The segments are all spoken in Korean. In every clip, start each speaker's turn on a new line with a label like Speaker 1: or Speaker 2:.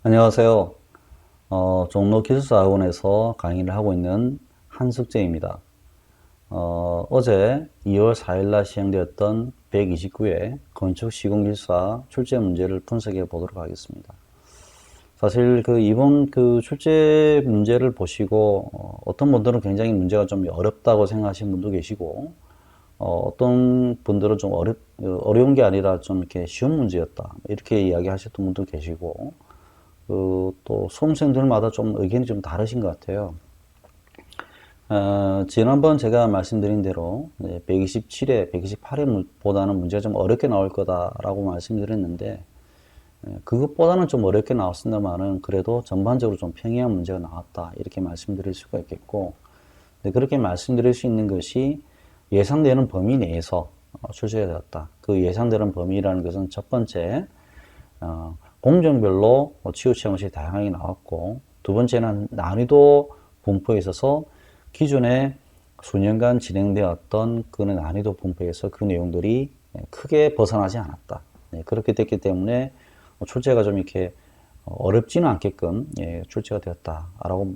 Speaker 1: 안녕하세요. 종로기술사학원에서 강의를 하고 있는 한숙재입니다. 어제 2월 4일날 시행되었던 129회 건축시공기술사 출제 문제를 분석해 보도록 하겠습니다. 사실 이번 출제 문제를 보시고 어떤 분들은 굉장히 문제가 좀 어렵다고 생각하시는 분도 계시고 어떤 분들은 좀 어려운 게 아니라 좀 이렇게 쉬운 문제였다 이렇게 이야기하셨던 분도 계시고 또 수험생들마다 좀 의견이 좀 다르신 것 같아요. 지난번 제가 말씀드린 대로 127회, 128회보다는 문제가 좀 어렵게 나올 거다라고 말씀드렸는데 그것보다는 좀 어렵게 나왔습니다만은 그래도 전반적으로 좀 평이한 문제가 나왔다 이렇게 말씀드릴 수가 있겠고, 그렇게 말씀드릴 수 있는 것이 예상되는 범위 내에서 출제가 되었다. 그 예상되는 범위라는 것은 첫 번째 공정별로 치우치 형식이 다양하게 나왔고, 두 번째는 난이도 분포에 있어서 기존에 수년간 진행되었던 그 난이도 분포에서 그 내용들이 크게 벗어나지 않았다. 그렇게 됐기 때문에 출제가 좀 이렇게 어렵지는 않게끔 출제가 되었다라고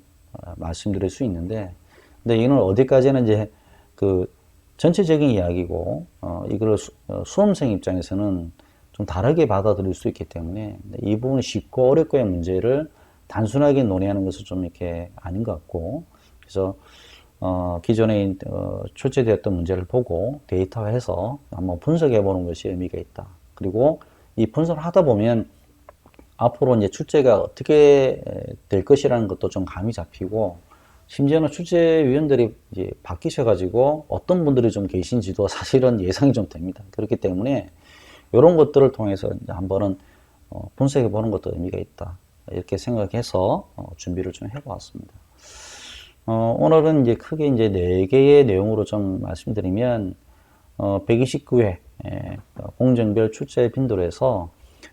Speaker 1: 말씀드릴 수 있는데, 근데 이는 어디까지는 이제 전체적인 이야기고, 이걸 수험생 입장에서는 좀 다르게 받아들일 수 있기 때문에 이 부분은 쉽고 어렵고의 문제를 단순하게 논의하는 것은 좀 이렇게 아닌 것 같고, 그래서 기존에 출제되었던 문제를 보고 데이터화해서 한번 분석해 보는 것이 의미가 있다. 그리고 이 분석을 하다 보면 앞으로 이제 출제가 어떻게 될 것이라는 것도 좀 감이 잡히고, 심지어는 출제위원들이 이제 바뀌셔가지고 어떤 분들이 좀 계신지도 사실은 예상이 좀 됩니다. 그렇기 때문에 이런 것들을 통해서 이제 한번은 분석해 보는 것도 의미가 있다. 이렇게 생각해서 준비를 좀 해보았습니다. 오늘은 이제 크게 이제 4개의 내용으로 좀 말씀드리면, 129회 공정별 출제 빈도로 해서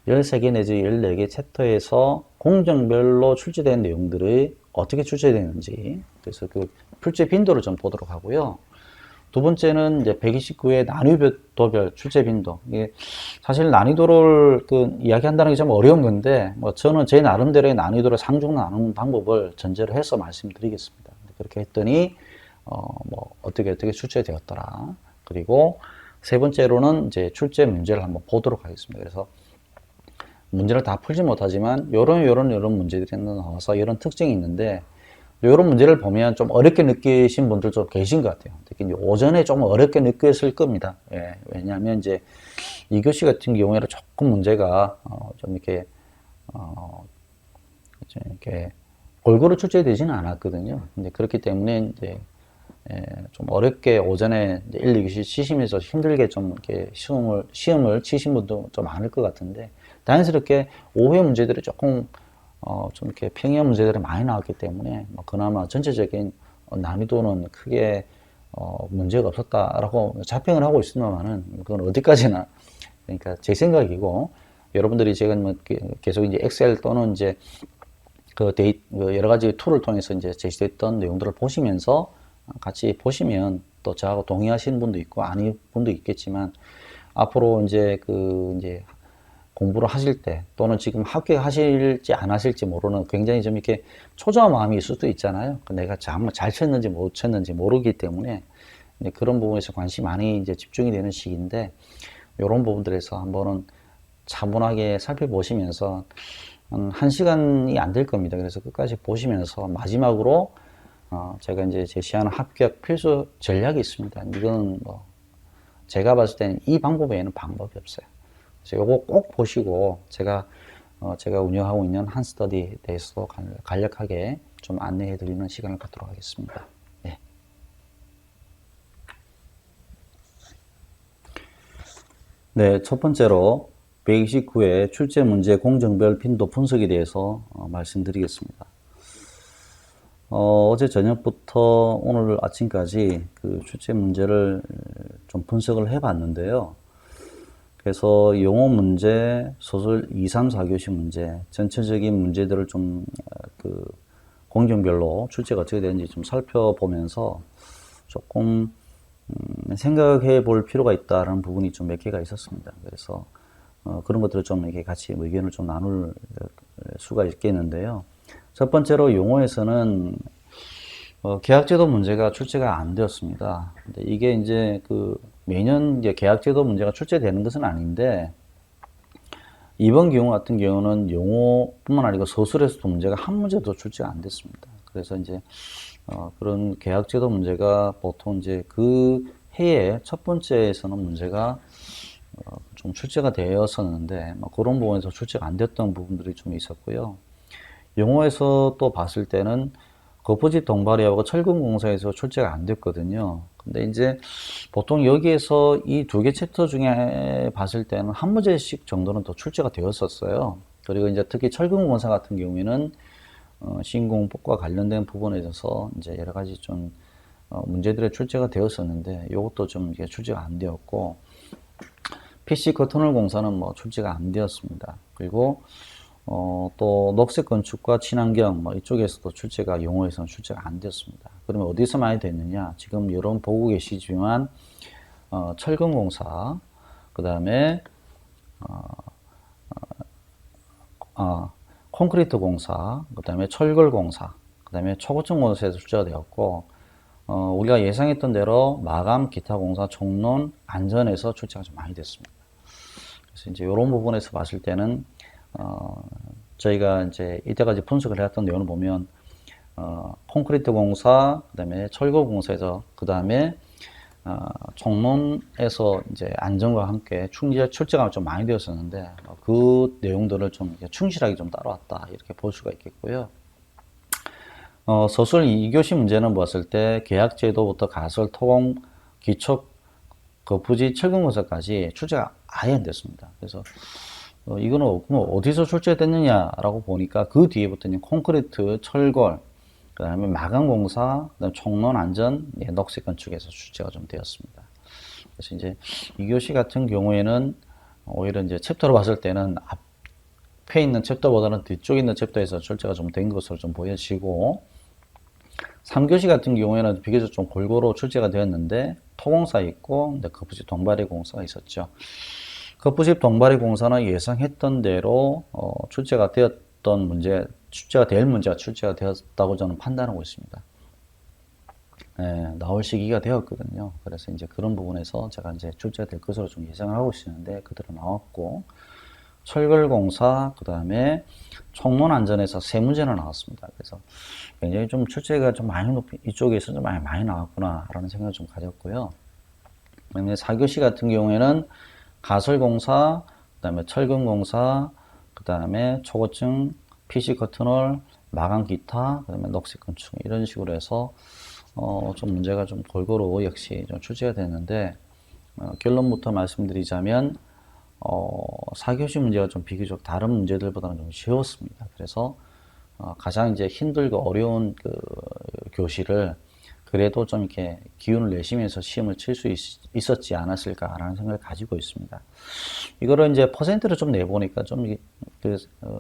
Speaker 1: 13개 내지 14개 챕터에서 공정별로 출제된 내용들이 어떻게 출제되는지, 그래서 그 출제 빈도를 좀 보도록 하고요. 두 번째는 이제 129의 난이도별 출제 빈도. 이게 사실 난이도를 이야기한다는 게 좀 어려운 건데, 저는 제 나름대로의 난이도를 상중 나누는 방법을 전제로 해서 말씀드리겠습니다. 그렇게 했더니, 어떻게 출제되었더라. 그리고 세 번째로는 이제 출제 문제를 한번 보도록 하겠습니다. 그래서 문제를 다 풀지 못하지만, 요런 문제들이 나와서 이런 특징이 있는데, 이런 문제를 보면 좀 어렵게 느끼신 분들 좀 계신 것 같아요. 특히 이제 오전에 좀 어렵게 느꼈을 겁니다. 왜냐하면 이제 2교시 같은 경우에는 조금 문제가 좀 이렇게 골고루 출제되지는 않았거든요. 근데 그렇기 때문에 이제 좀 어렵게 오전에 1, 2교시 치시면서 힘들게 좀 이렇게 시험을 치신 분도 좀 많을 것 같은데, 자연스럽게 5회 문제들이 조금 좀 이렇게 평이한 문제들이 많이 나왔기 때문에 그나마 전체적인 난이도는 크게 문제가 없었다라고 자평을 하고 있습니다만은, 그건 어디까지나 그러니까 제 생각이고, 여러분들이 제가 계속 이제 엑셀 또는 이제 여러 가지 툴을 통해서 이제 제시됐던 내용들을 보시면서 같이 보시면 또 저하고 동의하시는 분도 있고 아닌 분도 있겠지만, 앞으로 이제 이제 공부를 하실 때 또는 지금 합격하실지 안 하실지 모르는 굉장히 좀 이렇게 초조한 마음이 있을 수도 있잖아요. 내가 정말 잘 쳤는지 못 쳤는지 모르기 때문에 그런 부분에서 관심이 많이 이제 집중이 되는 시기인데, 이런 부분들에서 한번은 차분하게 살펴보시면서 한 시간이 안 될 겁니다. 그래서 끝까지 보시면서 마지막으로 제가 이제 제시하는 합격 필수 전략이 있습니다. 이건 제가 봤을 때는 이 방법 외에는 방법이 없어요. 그래서 요거 꼭 보시고 제가 운영하고 있는 한스터디에 대해서 간략하게 좀 안내해 드리는 시간을 갖도록 하겠습니다. 네. 네, 첫 번째로 129회 출제 문제 공정별 빈도 분석에 대해서 말씀드리겠습니다. 어제 저녁부터 오늘 아침까지 그 출제 문제를 좀 분석을 해 봤는데요. 그래서 영어 문제, 소설 2, 3, 4교시 문제, 전체적인 문제들을 좀 공정별로 출제가 어떻게 되는지 좀 살펴보면서 조금 생각해 볼 필요가 있다는 부분이 좀 몇 개가 있었습니다. 그래서 그런 것들을 좀 이렇게 같이 의견을 좀 나눌 수가 있겠는데요. 첫 번째로 용어에서는 계약제도 문제가 출제가 안 되었습니다. 근데 이게 이제 매년 이제 계약제도 문제가 출제되는 것은 아닌데, 이번 경우 같은 경우는 용어뿐만 아니고 서술에서도 문제가 한 문제도 출제가 안 됐습니다. 그래서 이제 그런 계약제도 문제가 보통 이제 그 해에 첫 번째에서는 문제가 좀 출제가 되었었는데, 그런 부분에서 출제가 안 됐던 부분들이 좀 있었고요. 용어에서 또 봤을 때는 거푸집 동발이하고 철근공사에서 출제가 안 됐거든요. 근데 이제 보통 여기에서 이 두 개 챕터 중에 봤을 때는 한 문제씩 정도는 더 출제가 되었었어요. 그리고 이제 특히 철근공사 같은 경우에는 신공법과 관련된 부분에 있어서 이제 여러 가지 좀 문제들의 출제가 되었었는데, 이것도 좀 이게 출제가 안 되었고, PC 커터널 공사는 뭐 출제가 안 되었습니다. 그리고 또 녹색 건축과 친환경 이쪽에서도 출제가 용어에서는 출제가 안 되었습니다. 그러면 어디서 많이 됐느냐? 지금 여러분 보고 계시지만 철근공사, 그 다음에 콘크리트 공사, 그 다음에 철골 공사, 그 다음에 초고층 공사에서 출제가 되었고, 우리가 예상했던 대로 마감, 기타 공사, 총론, 안전에서 출제가 좀 많이 됐습니다. 그래서 이제 이런 부분에서 봤을 때는 저희가 이제 이때까지 분석을 해왔던 내용을 보면 콘크리트 공사, 그 다음에 철거 공사에서, 그 다음에 총론에서 이제 안전과 함께 출제가 좀 많이 되었었는데, 그 내용들을 좀 충실하게 좀 따라왔다, 이렇게 볼 수가 있겠고요. 서술 2교시 문제는 봤을 때 계약제도부터 가설, 토공, 기초, 거푸집, 철근공사까지 출제가 아예 안 됐습니다. 그래서 이거는 어디서 출제됐느냐라고 보니까 그 뒤에부터는 콘크리트, 철골, 그 다음에 마감공사, 그다음에 총론 안전, 녹색 건축에서 출제가 좀 되었습니다. 그래서 이제 2교시 같은 경우에는 오히려 이제 챕터로 봤을 때는 앞에 있는 챕터보다는 뒤쪽에 있는 챕터에서 출제가 좀 된 것으로 좀 보여지고, 3교시 같은 경우에는 비교적 좀 골고루 출제가 되었는데, 토공사 있고, 거푸집 동바리 공사가 있었죠. 거푸집 동바리 공사는 예상했던 대로 출제가 되었던 문제, 출제가 될 문제가 출제가 되었다고 저는 판단하고 있습니다. 나올 시기가 되었거든요. 그래서 이제 그런 부분에서 제가 이제 출제가 될 것으로 좀 예상을 하고 있었는데, 그대로 나왔고, 철골공사, 그 다음에 총론 안전에서 세 문제나 나왔습니다. 그래서 굉장히 좀 출제가 좀 많이 이쪽에서 좀 많이 나왔구나라는 생각을 좀 가졌고요. 그다음에 4교시 같은 경우에는 가설공사, 그 다음에 철근공사, 그 다음에 초고층, PC 커튼홀, 마감 기타, 그 다음에 녹색 건축, 이런 식으로 해서 좀 문제가 좀 골고루 역시 좀 출제가 됐는데, 결론부터 말씀드리자면 4교시 문제가 좀 비교적 다른 문제들보다는 좀 쉬웠습니다. 그래서 가장 이제 힘들고 어려운 그 교시를 그래도 좀 이렇게 기운을 내시면서 시험을 칠 수 있었지 않았을까라는 생각을 가지고 있습니다. 이거를 이제 퍼센트를 좀 내보니까 좀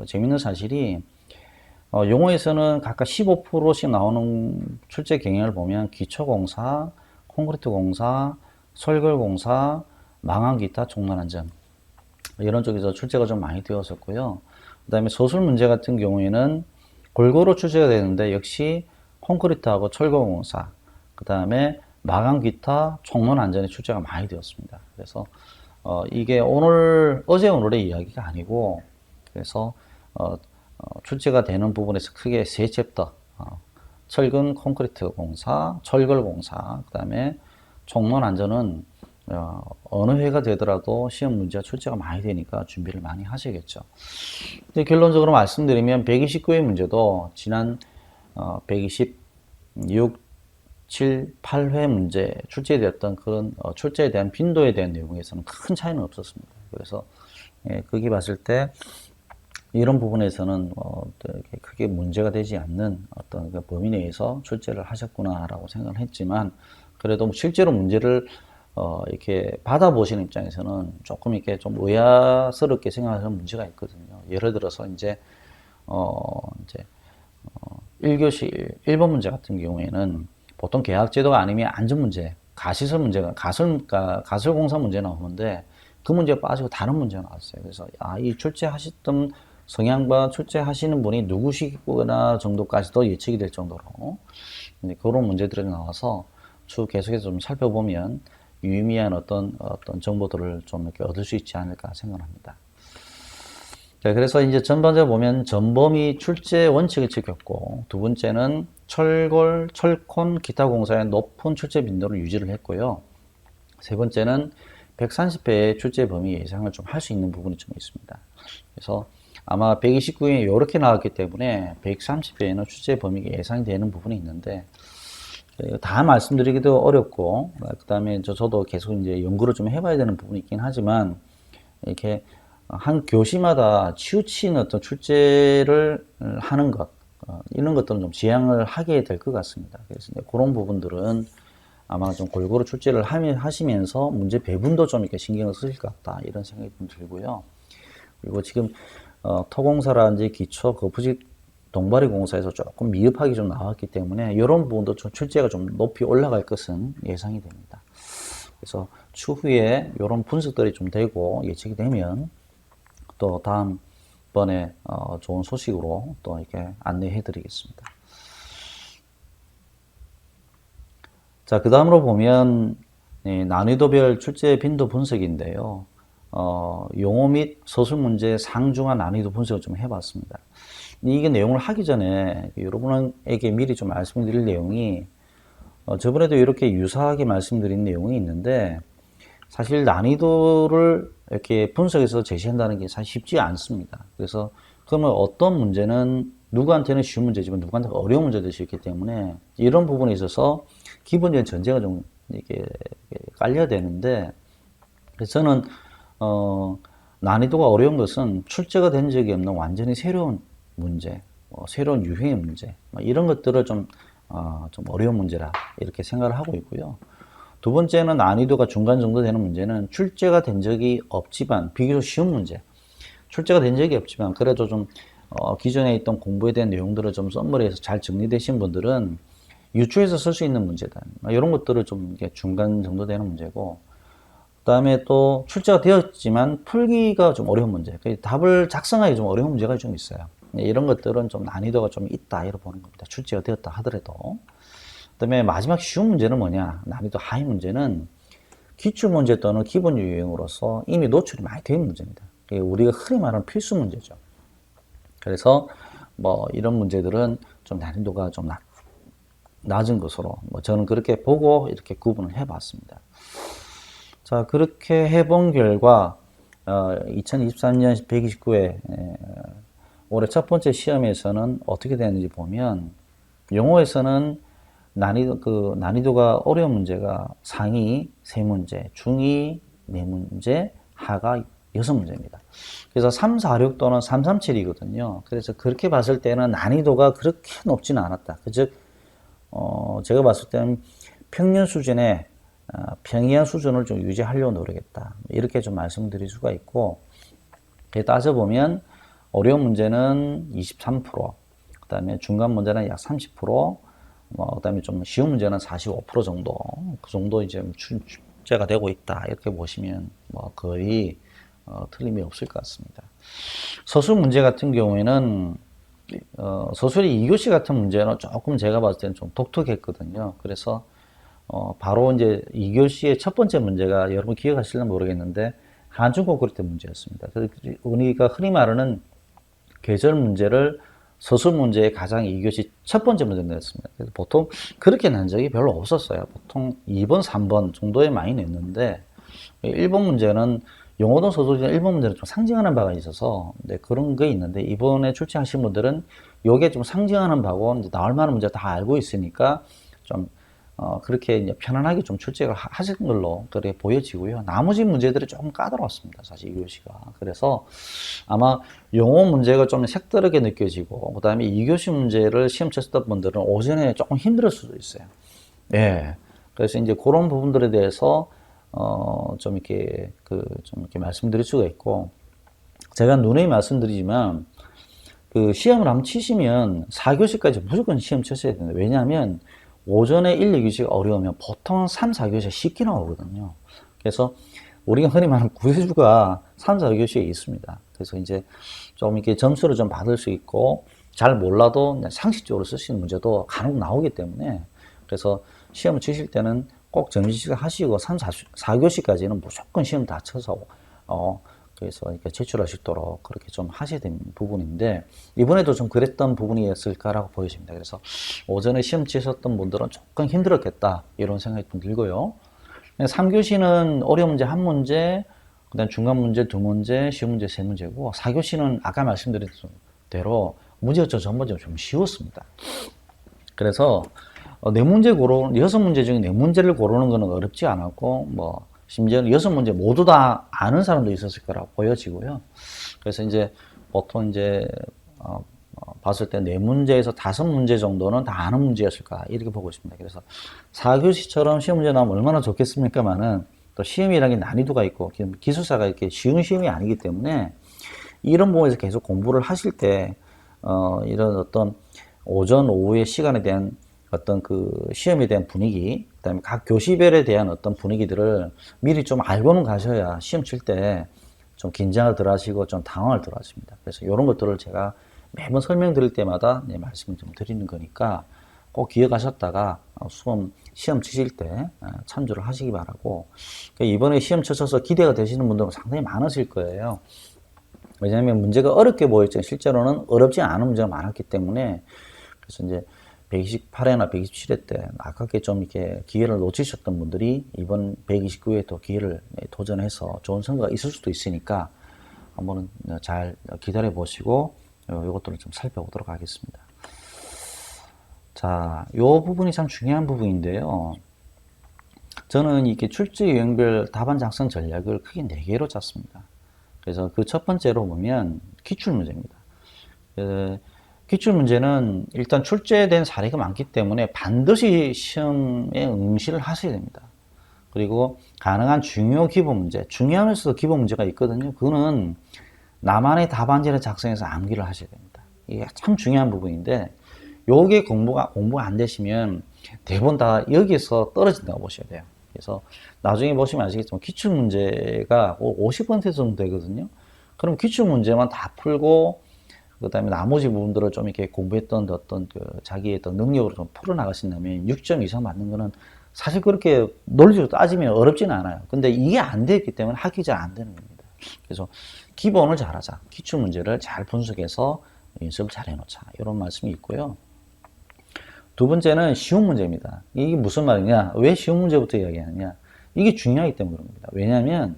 Speaker 1: 재밌는 사실이, 용어에서는 각각 15%씩 나오는 출제 경향을 보면 기초공사, 콘크리트 공사, 설결 공사, 망한 기타, 총론 안전, 이런 쪽에서 출제가 좀 많이 되었었고요. 그 다음에 서술 문제 같은 경우에는 골고루 출제가 되는데, 역시 콘크리트하고 철거공사, 그 다음에 마감 기타, 총론 안전에 출제가 많이 되었습니다. 그래서 이게 어제 오늘의 이야기가 아니고, 그래서 출제가 되는 부분에서 크게 세 챕터, 철근 콘크리트 공사, 철걸 공사, 그 다음에 총론 안전은 어느 회가 되더라도 시험 문제가 출제가 많이 되니까 준비를 많이 하셔야겠죠. 이제 결론적으로 말씀드리면 129회 문제도 지난 126, 7, 8회 문제 출제되었던 그런 출제에 대한 빈도에 대한 내용에서는 큰 차이는 없었습니다. 그래서 거기 봤을 때 이런 부분에서는 크게 문제가 되지 않는 어떤 그 범위 내에서 출제를 하셨구나라고 생각을 했지만, 그래도 실제로 문제를 이렇게 받아보시는 입장에서는 조금 이렇게 좀 의아스럽게 생각하는 문제가 있거든요. 예를 들어서 이제 1교시 1번 문제 같은 경우에는 보통 계약제도가 아니면 안전문제, 가시설 문제가, 가설공사 문제 나오는데 그 문제가 빠지고 다른 문제가 나왔어요. 그래서 이 출제하셨던 성향과 출제하시는 분이 누구시구나 정도까지도 예측이 될 정도로 그런 문제들이 나와서 추후 계속해서 좀 살펴보면 유의미한 어떤 정보들을 좀 이렇게 얻을 수 있지 않을까 생각합니다. 자, 그래서 이제 전반적으로 보면 전범위 출제 원칙을 지켰고, 두 번째는 철골, 철콘, 기타 공사의 높은 출제 빈도를 유지를 했고요. 세 번째는 130회의 출제 범위 예상을 좀 할 수 있는 부분이 좀 있습니다. 그래서 아마 129회 이렇게 나왔기 때문에 130회에는 출제 범위가 예상이 되는 부분이 있는데, 다 말씀드리기도 어렵고, 그 다음에 저도 계속 이제 연구를 좀 해봐야 되는 부분이 있긴 하지만, 이렇게 한 교시마다 치우친 어떤 출제를 하는 것, 이런 것들은 좀 지양을 하게 될 것 같습니다. 그래서 이제 그런 부분들은 아마 좀 골고루 출제를 하시면서 문제 배분도 좀 이렇게 신경을 쓰실 것 같다, 이런 생각이 좀 들고요. 그리고 지금 토공사라든지 기초 거푸집 동바리 공사에서 조금 미흡하게 좀 나왔기 때문에 이런 부분도 좀 출제가 좀 높이 올라갈 것은 예상이 됩니다. 그래서 추후에 이런 분석들이 좀 되고 예측이 되면 또 다음번에 좋은 소식으로 또 이렇게 안내해 드리겠습니다. 자, 그 다음으로 보면 난이도별 출제 빈도 분석인데요. 용어 및 서술 문제 상중하 난이도 분석을 좀 해봤습니다. 이게 내용을 하기 전에 여러분에게 미리 좀 말씀드릴 내용이 저번에도 이렇게 유사하게 말씀드린 내용이 있는데, 사실 난이도를 이렇게 분석해서 제시한다는 게 사실 쉽지 않습니다. 그래서 그러면 어떤 문제는 누구한테는 쉬운 문제지만 누구한테는 어려운 문제도 있기 때문에 이런 부분에 있어서 기본적인 전제가 좀 이렇게 깔려야 되는데, 그래서 저는 난이도가 어려운 것은 출제가 된 적이 없는 완전히 새로운 문제, 새로운 유형의 문제, 이런 것들을 좀 어려운 문제라 이렇게 생각을 하고 있고요. 두 번째는 난이도가 중간 정도 되는 문제는 출제가 된 적이 없지만 비교적 쉬운 문제, 출제가 된 적이 없지만 그래도 좀 기존에 있던 공부에 대한 내용들을 좀 썸머리해서 잘 정리되신 분들은 유추해서 쓸 수 있는 문제다, 이런 것들을 좀 이렇게 중간 정도 되는 문제고, 그 다음에 또 출제가 되었지만 풀기가 좀 어려운 문제, 답을 작성하기 좀 어려운 문제가 좀 있어요. 이런 것들은 좀 난이도가 좀 있다, 이렇게 보는 겁니다. 출제가 되었다 하더라도. 그 다음에 마지막 쉬운 문제는 뭐냐, 난이도 하위 문제는 기출문제 또는 기본 유형으로서 이미 노출이 많이 된 문제입니다. 우리가 흔히 말하는 필수 문제죠. 그래서 이런 문제들은 좀 난이도가 좀 낮은 것으로 저는 그렇게 보고 이렇게 구분을 해봤습니다. 자, 그렇게 해본 결과 2023년 129회 올해 첫 번째 시험에서는 어떻게 되는지 보면, 영어에서는 난이도가 어려운 문제가 상위 3문제, 중위 4문제, 하가 6문제입니다. 그래서 3, 4, 6 또는 3, 3, 7이거든요. 그래서 그렇게 봤을 때는 난이도가 그렇게 높지는 않았다. 즉, 제가 봤을 때는 평년 수준의 평이한 수준을 좀 유지하려고 노력했다, 이렇게 좀 말씀드릴 수가 있고, 따져보면 어려운 문제는 23%, 그 다음에 중간 문제는 약 30%, 그 다음에 좀 쉬운 문제는 45% 정도, 그 정도 이제 출제가 되고 있다, 이렇게 보시면 거의 틀림이 없을 것 같습니다. 서술 문제 같은 경우에는 서술이 2교시 같은 문제는 조금 제가 봤을 때는 좀 독특했거든요. 그래서 바로 이제 2교시의 첫 번째 문제가 여러분 기억하실지 모르겠는데 한중국 그릴 때 문제였습니다. 그래서 우리가 흔히 말하는 계절 문제를 서술 문제의 가장 2교시 첫 번째 문제로 냈습니다. 그래서 보통 그렇게 난 적이 별로 없었어요. 보통 2번, 3번 정도에 많이 냈는데, 1번 문제는 영어도 서술이나 1번 문제는 좀 상징하는 바가 있어서 그런 게 있는데, 이번에 출제하신 분들은 이게 좀 상징하는 바고 이제 나올 만한 문제 다 알고 있으니까 좀 그렇게 이제 편안하게 좀 출제를 하신 걸로 그렇게 보여지고요. 나머지 문제들이 조금 까다로웠습니다, 사실 2교시가. 그래서 아마 영어 문제가 좀 색다르게 느껴지고, 그 다음에 2교시 문제를 시험 쳤던 분들은 오전에 조금 힘들 수도 있어요. 예. 그래서 이제 그런 부분들에 대해서 좀 이렇게 좀 이렇게 말씀드릴 수가 있고, 제가 누누이 말씀드리지만 그 시험을 한번 치시면 4교시까지 무조건 시험 쳤어야 됩니다. 왜냐하면 오전에 1, 2교시가 어려우면 보통 3, 4교시가 쉽게 나오거든요. 그래서 우리가 흔히 말하는 구세주가 3, 4교시에 있습니다. 그래서 이제 좀 이렇게 점수를 좀 받을 수 있고, 잘 몰라도 상식적으로 쓸 수 있는 문제도 간혹 나오기 때문에, 그래서 시험을 치실 때는 꼭 정시식 하시고 3, 4교시까지는 무조건 시험 다 쳐서 그래서 이렇게 제출할 수 있도록 그렇게 좀 하셔야 되는 부분인데, 이번에도 좀 그랬던 부분이었을까라고 보여집니다. 그래서 오전에 시험 치셨던 분들은 조금 힘들었겠다 이런 생각이 좀 들고요. 3교시는 어려운 문제 한 문제, 그다음 중간 문제 두 문제, 쉬운 문제 세 문제고, 4교시는 아까 말씀드린 대로 문제가 전반적으로 좀 쉬웠습니다. 그래서 네 문제 여섯 문제 중에 네 문제를 고르는 거는 어렵지 않았고, 뭐 심지어는 여섯 문제 모두 다 아는 사람도 있었을 거라고 보여지고요. 그래서 이제 보통 이제 봤을 때 네 문제에서 다섯 문제 정도는 다 아는 문제였을까 이렇게 보고 있습니다. 그래서 4교시처럼 시험 문제 나오면 얼마나 좋겠습니까만은, 또 시험이라는 게 난이도가 있고 기술사가 이렇게 쉬운 시험이 아니기 때문에 이런 부분에서 계속 공부를 하실 때 이런 어떤 오전 오후의 시간에 대한 어떤 그 시험에 대한 분위기, 그다음에 각 교시별에 대한 어떤 분위기들을 미리 좀 알고는 가셔야 시험 칠 때 좀 긴장을 덜 하시고 좀 당황을 덜 하십니다. 그래서 이런 것들을 제가 매번 설명드릴 때마다 말씀을 좀 드리는 거니까 꼭 기억하셨다가 시험 치실 때 참조를 하시기 바라고, 이번에 시험 치셔서 기대가 되시는 분들은 상당히 많으실 거예요. 왜냐하면 문제가 어렵게 보였지만 실제로는 어렵지 않은 문제가 많았기 때문에, 그래서 이제 128회나 127회 때 아깝게 좀 이렇게 기회를 놓치셨던 분들이 이번 129회에 또 기회를 도전해서 좋은 성과가 있을 수도 있으니까 한번 잘 기다려 보시고 이것들을 좀 살펴보도록 하겠습니다. 자, 이 부분이 참 중요한 부분인데요. 저는 이렇게 출제 유형별 답안 작성 전략을 크게 4개로 짰습니다. 그래서 그 첫 번째로 보면 기출문제입니다. 기출문제는 일단 출제된 사례가 많기 때문에 반드시 시험에 응시를 하셔야 됩니다. 그리고 가능한 중요 기본문제, 중요하면서도 기본문제가 있거든요. 그거는 나만의 답안지를 작성해서 암기를 하셔야 됩니다. 이게 참 중요한 부분인데, 요게 공부 안 되시면 대부분 다 여기서 떨어진다고 보셔야 돼요. 그래서 나중에 보시면 아시겠지만 기출문제가 50% 정도 되거든요. 그럼 기출문제만 다 풀고 그 다음에 나머지 부분들을 좀 이렇게 공부했던 어떤 자기의 어떤 능력으로 좀 풀어나가신다면 6점 이상 맞는 거는 사실 그렇게 논리적으로 따지면 어렵지는 않아요. 근데 이게 안 됐기 때문에 학기 잘 안 되는 겁니다. 그래서 기본을 잘하자. 기출문제를 잘 분석해서 연습을 잘 해놓자. 이런 말씀이 있고요. 두 번째는 쉬운 문제입니다. 이게 무슨 말이냐? 왜 쉬운 문제부터 이야기하느냐? 이게 중요하기 때문에 그런 겁니다. 왜냐하면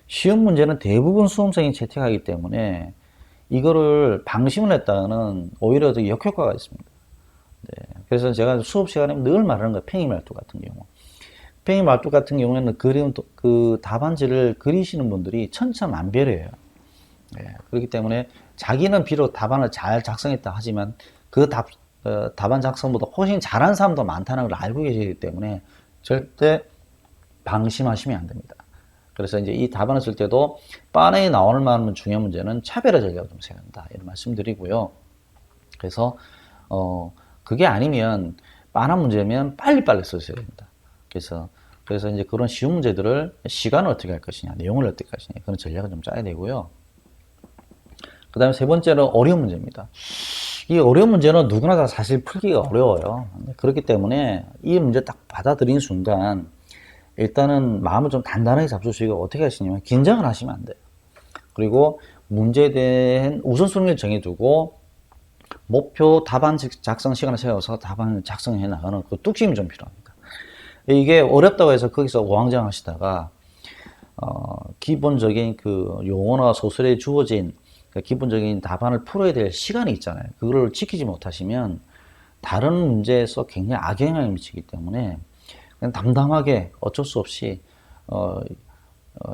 Speaker 1: 쉬운 문제는 대부분 수험생이 채택하기 때문에 이거를 방심을 했다가는 오히려 더 역효과가 있습니다. 네. 그래서 제가 수업 시간에 늘 말하는 거예요. 팽이말뚝 같은 경우. 팽이말뚝 같은 경우에는 그 답안지를 그리시는 분들이 천차만별이에요. 네. 그렇기 때문에 자기는 비록 답안을 잘 작성했다 하지만 그 답안 작성보다 훨씬 잘한 사람도 많다는 걸 알고 계시기 때문에 절대 방심하시면 안 됩니다. 그래서 이제 이 답안을 쓸 때도 빤에 나올 만한 중요한 문제는 차별화 전략을 좀 써야 한다. 이런 말씀드리고요. 그래서, 그게 아니면 빤한 문제면 빨리빨리 쓰셔야 됩니다. 그래서 이제 그런 쉬운 문제들을 시간을 어떻게 할 것이냐, 내용을 어떻게 할 것이냐, 그런 전략을 좀 짜야 되고요. 그 다음에 세 번째로 어려운 문제입니다. 이 어려운 문제는 누구나 다 사실 풀기가 어려워요. 그렇기 때문에 이 문제 딱 받아들이는 순간 일단은 마음을 좀 단단하게 잡수시고 어떻게 하시냐면 긴장을 하시면 안 돼요. 그리고 문제에 대한 우선순위를 정해두고 목표 답안 작성 시간을 세워서 답안을 작성해 나가는 그 뚝심이 좀 필요합니다. 이게 어렵다고 해서 거기서 오왕장 하시다가 기본적인 그 용어나 소설에 주어진 그 기본적인 답안을 풀어야 될 시간이 있잖아요. 그걸 지키지 못하시면 다른 문제에서 굉장히 악영향을 미치기 때문에 그냥 담담하게 어쩔 수 없이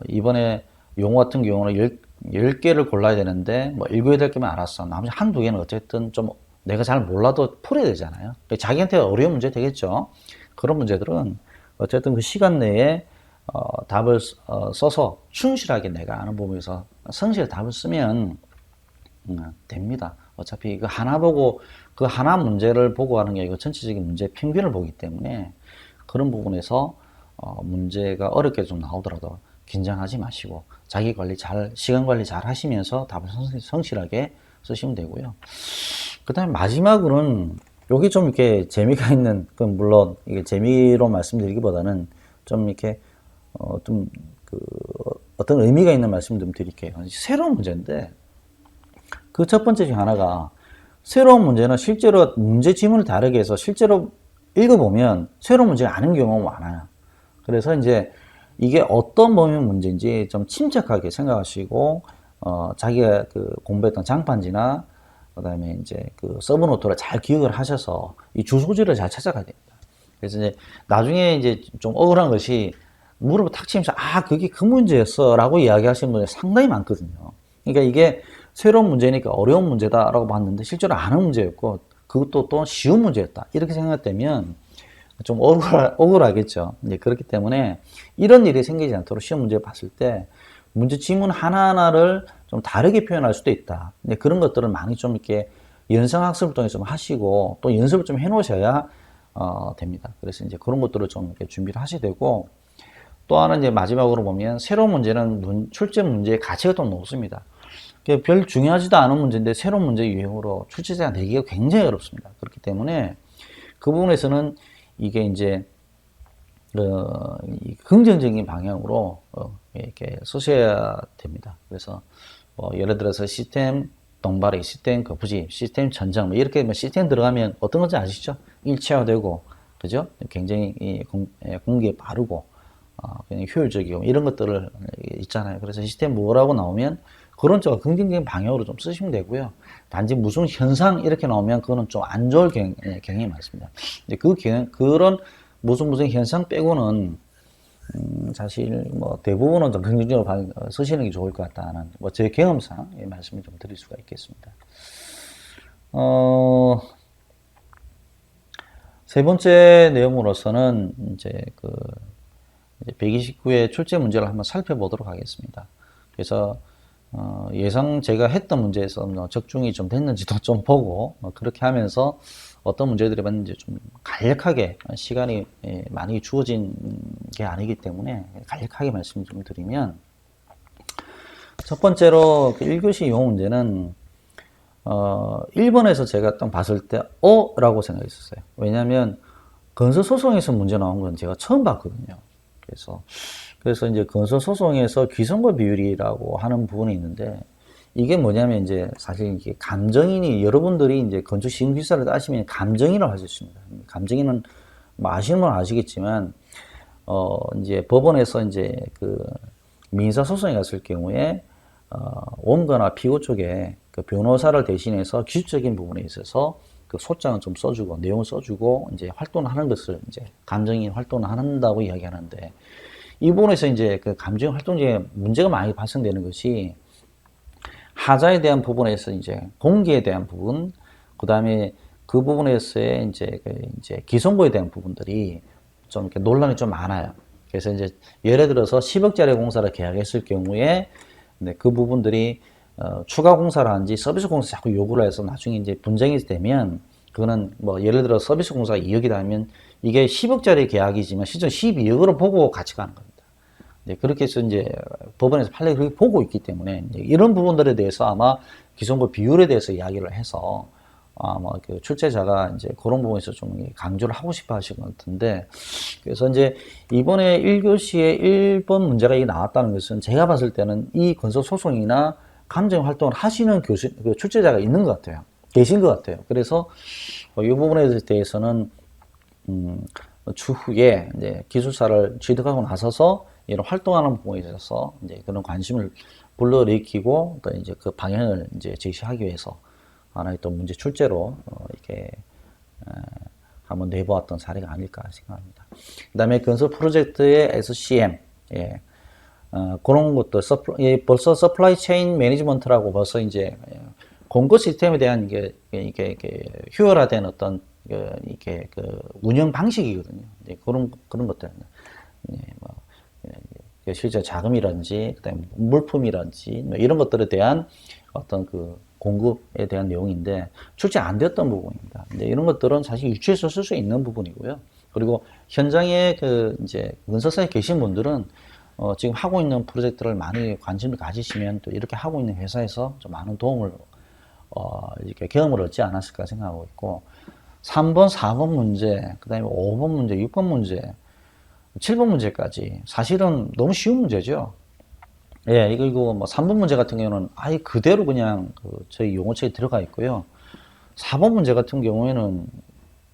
Speaker 1: 이번에 용어 같은 경우는 10개를 골라야 되는데 뭐 읽어야 될 게만 알았어. 나머지 한두 개는 어쨌든 좀 내가 잘 몰라도 풀어야 되잖아요. 자기한테 어려운 문제 되겠죠. 그런 문제들은 어쨌든 그 시간 내에 답을 써서 충실하게 내가 아는 부분에서 성실히 답을 쓰면 됩니다. 어차피 그 하나 보고 그 하나 문제를 보고 하는 게 아니고 전체적인 문제 평균을 보기 때문에 그런 부분에서 문제가 어렵게 좀 나오더라도 긴장하지 마시고 자기 관리 잘, 시간 관리 잘 하시면서 답을 성실하게 쓰시면 되고요. 그 다음에 마지막으로는 여기 좀 이렇게 재미가 있는, 그 물론 이게 재미로 말씀드리기보다는 좀 이렇게 좀 그 어떤 의미가 있는 말씀 좀 드릴게요. 새로운 문제인데 그 첫 번째 중 하나가, 새로운 문제는 실제로 문제 지문을 다르게 해서 실제로 읽어보면 새로운 문제가 아닌 경우가 많아요. 그래서 이제 이게 어떤 범위 문제인지 좀 침착하게 생각하시고 자기가 그 공부했던 장판지나 그다음에 이제 그 서브노트를 잘 기억을 하셔서 이 주소지를 잘 찾아가야 됩니다. 그래서 이제 나중에 이제 좀 억울한 것이 무릎을 탁 치면서 그게 그 문제였어라고 이야기하시는 분이 상당히 많거든요. 그러니까 이게 새로운 문제니까 어려운 문제다라고 봤는데 실제로 아는 문제였고 그것도 또 쉬운 문제였다 이렇게 생각되면 좀 억울하겠죠. 이제 그렇기 때문에 이런 일이 생기지 않도록 시험 문제 봤을 때 문제 지문 하나하나를 좀 다르게 표현할 수도 있다. 근데 그런 것들을 많이 좀 이렇게 연상학습을 통해서 좀 하시고 또 연습을 좀 해놓으셔야 됩니다. 그래서 이제 그런 것들을 좀 이렇게 준비를 하셔야 되고, 또 하나 이제 마지막으로 보면 새로운 문제는 출제 문제의 가치가 좀 높습니다. 별 중요하지도 않은 문제인데 새로운 문제 유형으로 출제자가 내기가 굉장히 어렵습니다. 그렇기 때문에 그 부분에서는 이게 이제 긍정적인 방향으로 이렇게 쓰셔야 됩니다. 그래서 예를 들어서 시스템 동발의 시스템 거푸집, 시스템 천장 이렇게 시스템 들어가면 어떤 건지 아시죠? 일체화되고, 그죠? 굉장히 공기에 바르고 그냥 효율적이고 이런 것들을 있잖아요. 그래서 시스템 뭐라고 나오면 그런 쪽으로 긍정적인 방향으로 좀 쓰시면 되고요. 단지 무슨 현상 이렇게 나오면 그거는 좀 안 좋을 경향이 많습니다. 이제 그런 무슨 현상 빼고는 사실 뭐 대부분은 좀 긍정적으로 쓰시는 게 좋을 것 같다는 제 경험상 말씀을 좀 드릴 수가 있겠습니다. 세 번째 내용으로서는 이제 129의 출제 문제를 한번 살펴보도록 하겠습니다. 그래서 예상 제가 했던 문제에서 적중이 좀 됐는지도 좀 보고 그렇게 하면서 어떤 문제들이 맞는지 좀 간략하게, 시간이 많이 주어진 게 아니기 때문에 간략하게 말씀 좀 드리면, 첫 번째로 1교시 용어 문제는 1번에서 제가 딱 봤을 때 라고 생각했었어요. 왜냐하면 건설소송에서 문제 나온 건 제가 처음 봤거든요. 그래서 이제 건설소송에서 귀선고 비율이라고 하는 부분이 있는데, 이게 뭐냐면 이제 사실 이게 감정인이, 여러분들이 이제 건축 시행기사를 따시면 감정인을 할 수 있습니다. 감정인은 뭐 아시는 분은 아시겠지만 이제 법원에서 이제 그 민사소송에 갔을 경우에 원고나 피고 쪽에 그 변호사를 대신해서 기술적인 부분에 있어서 그 소장을 좀 써주고 내용을 써주고 이제 활동을 하는 것을 이제 감정인 활동을 한다고 이야기하는데, 이 부분에서 이제 그 감정 활동 중에 문제가 많이 발생되는 것이 하자에 대한 부분에서 이제 공개에 대한 부분, 그 다음에 그 부분에서의 이제 기성고에 대한 부분들이 좀 이렇게 논란이 좀 많아요. 그래서 이제 예를 들어서 10억짜리 공사를 계약했을 경우에 그 부분들이 추가 공사를 하는지 서비스 공사 자꾸 요구를 해서 나중에 이제 분쟁이 되면, 그거는 뭐 예를 들어 서비스 공사가 2억이다 하면 이게 10억짜리 계약이지만 실제 12억으로 보고 같이 가는 겁니다. 그렇게 해서 이제 법원에서 판례를 그렇게 보고 있기 때문에 이런 부분들에 대해서 아마 기성고 비율에 대해서 이야기를 해서 아마 그 출제자가 이제 그런 부분에서 좀 강조를 하고 싶어 하신 것 같은데, 그래서 이제 이번에 1교시에 1번 문제가 나왔다는 것은 제가 봤을 때는 이 건설소송이나 감정 활동을 하시는 출제자가 있는 것 같아요. 계신 것 같아요. 그래서 이 부분에 대해서는 추후에 이제 기술사를 취득하고 나서서 이런 활동하는 부분에 있어서 이제 그런 관심을 불러일으키고 또 이제 그 방향을 이제 제시하기 위해서 하나의 또 문제 출제로 이렇게 한번 내보았던 사례가 아닐까 생각합니다. 그 다음에 건설 프로젝트의 SCM, 그런 것도 벌써 서플라이 체인 매니지먼트라고 벌써 이제 공급 시스템에 대한 이게 효율화된 어떤 이게 그 운영 방식이거든요. 그런 것들, 실제 자금이라든지 그다음에 물품이라든지 뭐 이런 것들에 대한 어떤 그 공급에 대한 내용인데 출제 안 됐던 부분입니다. 근데 이런 것들은 사실 유치해서 쓸 수 있는 부분이고요. 그리고 현장에 그 이제 건설사에 계신 분들은 지금 하고 있는 프로젝트를 많이 관심을 가지시면 또 이렇게 하고 있는 회사에서 좀 많은 도움을 이렇게 경험을 얻지 않았을까 생각하고 있고 3번, 4번 문제, 그 다음에 5번 문제, 6번 문제, 7번 문제까지 사실은 너무 쉬운 문제죠. 예, 이거 뭐 3번 문제 같은 경우는 아예 그대로 그냥 저희 용어책에 들어가 있고요. 4번 문제 같은 경우에는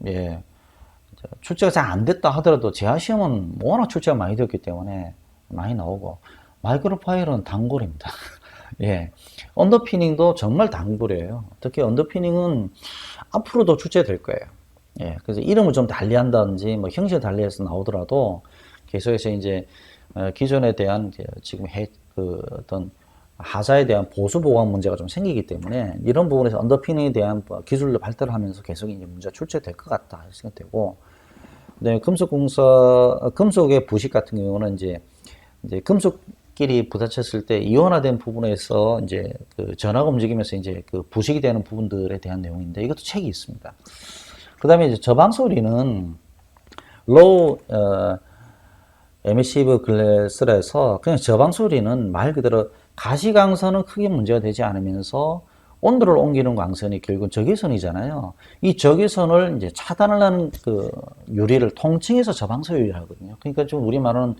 Speaker 1: 예, 출제가 잘 안 됐다 하더라도 재하시험은 워낙 출제가 많이 되었기 때문에 많이 나오고 마이크로 파일은 단골입니다. 예, 언더피닝도 정말 단골이에요. 특히 언더피닝은 앞으로도 출제될 거예요. 예, 그래서 이름을 좀 달리한다든지 뭐 형식을 달리해서 나오더라도 계속해서 이제 기존에 대한 지금 어떤 하자에 대한 보수 보강 문제가 좀 생기기 때문에 이런 부분에서 언더피닝에 대한 기술을 발달을 하면서 계속 이제 문제가 출제될 것 같다 생각되고, 네, 금속의 부식 같은 경우는 이제 금속끼리 부딪혔을 때 이온화된 부분에서 이제 그 전하가 움직이면서 이제 그 부식이 되는 부분들에 대한 내용인데 이것도 책이 있습니다. 그 다음에 이제 저방소리는 low emissive glass라서 그냥 저방소리는 말 그대로 가시광선은 크게 문제가 되지 않으면서 온도를 옮기는 광선이 결국은 적외선이잖아요. 이 적외선을 이제 차단을 하는 그 유리를 통칭해서 저방소유리를 하거든요. 그러니까 좀 우리 말하는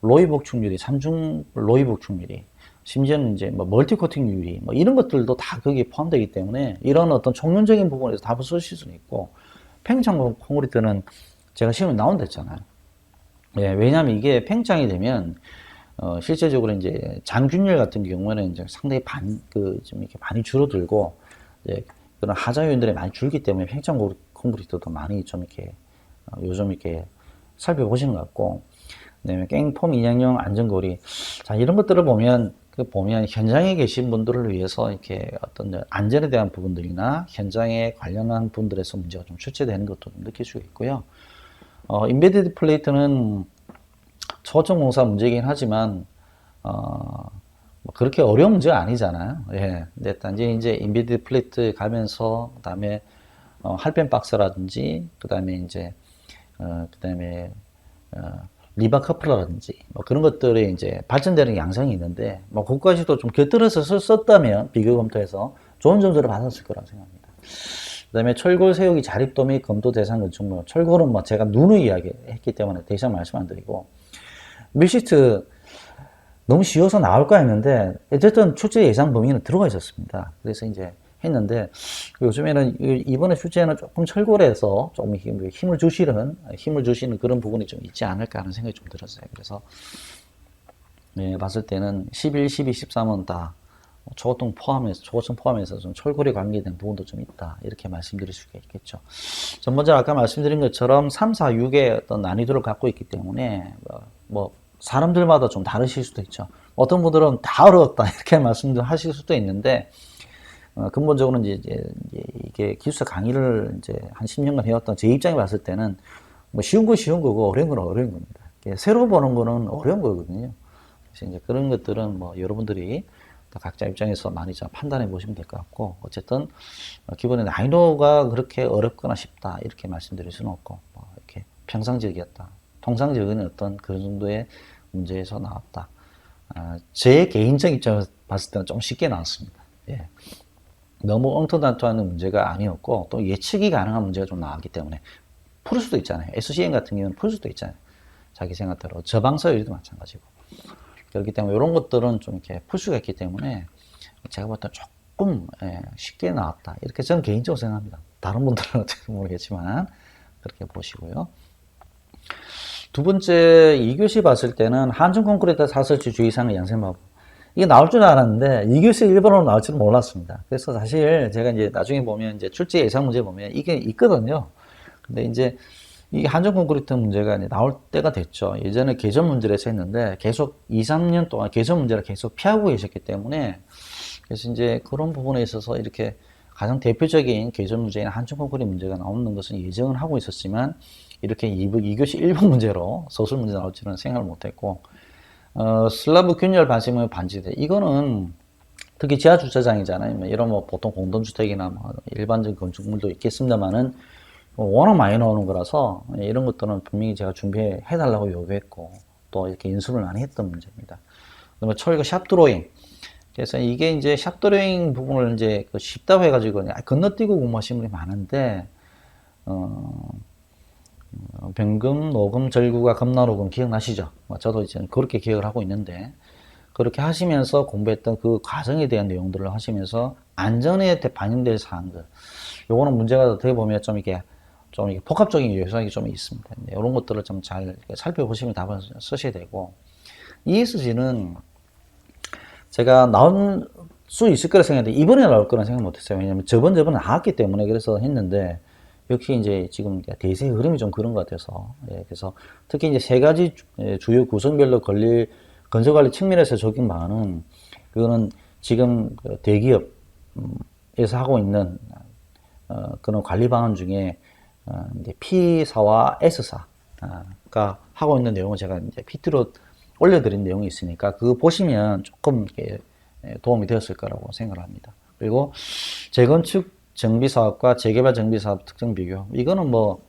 Speaker 1: 로이 복축 유리, 삼중 로이 복축 유리, 심지어는 이제 뭐 멀티 코팅 유리, 뭐 이런 것들도 다 거기에 포함되기 때문에 이런 어떤 총론적인 부분에서 답을 쓰실 수는 있고, 팽창 콘크리트는 제가 시험에 나온댔잖아요. 예, 왜냐하면 이게 팽창이 되면 실제적으로 이제 장균열 같은 경우에는 이제 상당히 좀 이렇게 많이 줄어들고, 이제 그런 하자 요인들이 많이 줄기 때문에 팽창 콘크리트도 많이 좀 이렇게, 요즘 이렇게 살펴보시는 것 같고, 그다음에 깽폼 인양용 안전고리. 자, 이런 것들을 보면, 현장에 계신 분들을 위해서 이렇게 어떤 안전에 대한 부분들이나 현장에 관련한 분들에서 문제가 좀 출제되는 것도 좀 느낄 수 있고요. 인베디드 플레이트는 초점 공사 문제이긴 하지만 뭐 그렇게 어려운 문제가 아니잖아요. 예. 근데 단지 이제 인베디드 플레이트 가면서 그다음에 할펜 박스라든지 그다음에 이제 그다음에 리바 커플러라든지 뭐 그런 것들이 이제 발전되는 양상이 있는데 뭐 그것까지도 좀 곁들여서 썼다면 비교 검토해서 좋은 점수를 받았을 거라고 생각합니다. 그다음에 철골 세우기 자립도 및 검토 대상 건축물. 철골은 뭐 제가 누누이 이야기했기 때문에 더 이상 말씀 안 드리고, 밀시트 너무 쉬워서 나올까 했는데 어쨌든 출제 예상 범위는 들어가 있었습니다. 그래서 이제 했는데 요즘에는 이번에 출제는 조금 철골해서 조금 힘을 주시는 그런 부분이 좀 있지 않을까 하는 생각이 좀 들었어요. 그래서 네, 봤을 때는 11, 12, 13은 다 초고층 포함해서 좀 철골에 관계된 부분도 좀 있다. 이렇게 말씀드릴 수가 있겠죠. 전 먼저 아까 말씀드린 것처럼 3, 4, 6의 어떤 난이도를 갖고 있기 때문에 뭐 사람들마다 좀 다르실 수도 있죠. 어떤 분들은 다 어려웠다 이렇게 말씀을 하실 수도 있는데 근본적으로는 이제 이게 기술사 강의를 이제 한 10년간 해왔던 제 입장에 봤을 때는 뭐 쉬운 건 쉬운 거고 어려운 건 어려운 겁니다. 새로 보는 거는 어려운 거거든요. 그래서 이제 그런 것들은 뭐 여러분들이 각자 입장에서 많이 좀 판단해 보시면 될 것 같고, 어쨌든 기본에 난이도가 그렇게 어렵거나 쉽다 이렇게 말씀드릴 수는 없고, 뭐 이렇게 평상적이었다, 통상적인 어떤 그런 정도의 문제에서 나왔다. 제 개인적 입장에서 봤을 때는 좀 쉽게 나왔습니다. 예. 너무 엉뚱한투하는 문제가 아니었고 또 예측이 가능한 문제가 좀 나왔기 때문에 풀 수도 있잖아요. SCN 같은 경우는 풀 수도 있잖아요. 자기 생각대로. 저방서열도 마찬가지고. 그렇기 때문에 이런 것들은 좀 이렇게 풀 수가 있기 때문에 제가 볼 때 조금 쉽게 나왔다. 이렇게 저는 개인적으로 생각합니다. 다른 분들은 어떻게 모르겠지만 그렇게 보시고요. 두 번째 2교시 봤을 때는 한중 콘크리트 사설지 주의사항 양생마법. 이게 나올 줄 알았는데 2교시 1번으로 나올 줄은 몰랐습니다. 그래서 사실 제가 이제 나중에 보면 이제 출제 예상 문제 보면 이게 있거든요. 근데 이제 이 한정 콘크리트 문제가 이제 나올 때가 됐죠. 예전에 개전 문제를 해서 했는데 계속 2, 3년 동안 개전 문제를 계속 피하고 계셨기 때문에 그래서 이제 그런 부분에 있어서 이렇게 가장 대표적인 개전 문제인 한정 콘크리트 문제가 나오는 것은 예정은 하고 있었지만 이렇게 2교시 1번 문제로 소설 문제 나올 줄은 생각을 못했고 슬라브 균열 반식물 반지대 이거는 특히 지하 주차장이잖아요. 이런 뭐 보통 공동주택이나 뭐 일반적인 건축물도 있겠습니다만은 워낙 많이 나오는 거라서 이런 것들은 분명히 제가 준비해 달라고 요구했고 또 이렇게 연습을 많이 했던 문제입니다. 그다음에 철거 샵 드로잉. 그래서 이게 이제 샵 드로잉 부분을 이제 그 쉽다고 해가지고 건너뛰고 공부하시는 분이 많은데, 변금, 노금, 절구가 금나노금 기억나시죠? 저도 이제 그렇게 기억을 하고 있는데, 그렇게 하시면서 공부했던 그 과정에 대한 내용들을 하시면서 안전에 반영될 사항들, 요거는 문제가 어떻게 보면 좀 이게 복합적인 요소가 좀 있습니다. 이런 것들을 좀 잘 살펴보시면 답을 쓰셔야 되고, ESG는 제가 나올 수 있을 거라 생각했는데 이번에 나올 거라 생각 못했어요. 왜냐면 저번에 나왔기 때문에 그래서 했는데, 역시 이제 지금 대세의 흐름이 좀 그런 것 같아서, 그래서 특히 이제 세 가지 주요 구성별로 건설관리 측면에서 적용 방안은, 그거는 지금 대기업에서 하고 있는 그런 관리 방안 중에 이제 P사와 S사가 하고 있는 내용을 제가 이제 PT로 올려드린 내용이 있으니까 그거 보시면 조금 도움이 되었을 거라고 생각을 합니다. 그리고 재건축 정비사업과 재개발 정비사업 특정 비교, 이거는 뭐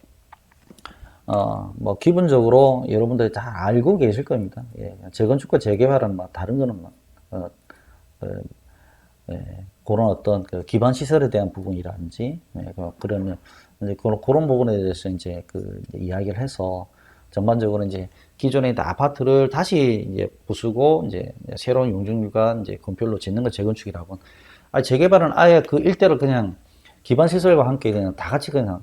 Speaker 1: 기본적으로 여러분들이 다 알고 계실 겁니다. 재건축과 재개발은 뭐 다른 거는 그런 어떤 그 기반 시설에 대한 부분이라든지, 그러면 이제 그런 부분에 대해서 이제 이야기를 해서 전반적으로 이제 기존의 아파트를 다시 이제 부수고 이제 새로운 용적률과 이제 건폐율로 짓는 걸 재건축이라고. 재개발은 아예 그 일대를 그냥 기반 시설과 함께 그냥 다 같이 그냥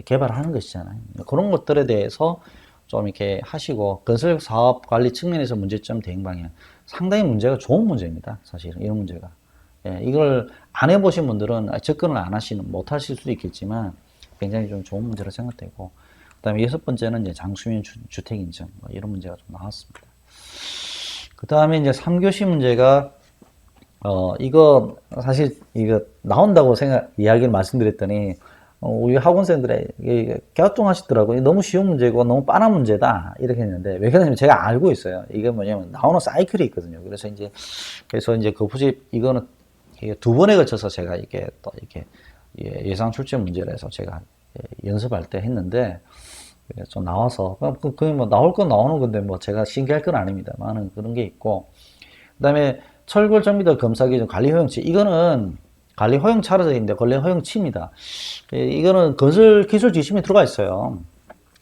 Speaker 1: 개발하는 것이잖아요. 그런 것들에 대해서 좀 이렇게 하시고, 건설 사업 관리 측면에서 문제점 대응 방향, 상당히 문제가 좋은 문제입니다. 사실은 이런 문제가. 이걸 안 해보신 분들은 접근을 못 하실 수도 있겠지만 굉장히 좀 좋은 문제로 생각되고, 그 다음에 6번째는 이제 장수민 주택 인증, 이런 문제가 좀 나왔습니다. 그 다음에 이제 3교시 문제가, 이거 사실 이거 나온다고 이야기를 말씀드렸더니, 우리 학원생들이 갸우뚱하시더라고요. 너무 쉬운 문제고 너무 뻔한 문제다 이렇게 했는데, 왜 그러냐면 제가 알고 있어요. 이게 뭐냐면 나오는 사이클이 있거든요. 그래서 이제 그 부집 이거는 두 번에 걸쳐서 제가 이게 또 이렇게 예상 출제 문제를 해서 제가 연습할 때 했는데, 좀 나와서 그냥 뭐 나올 건 나오는 건데 뭐 제가 신기할 건 아닙니다만은 그런 게 있고, 그다음에 철골 정비도 검사 기준 관리 허용치, 이거는 관리 허용 차례인데 관리 허용치입니다. 이거는 건설 기술 지침에 들어가 있어요.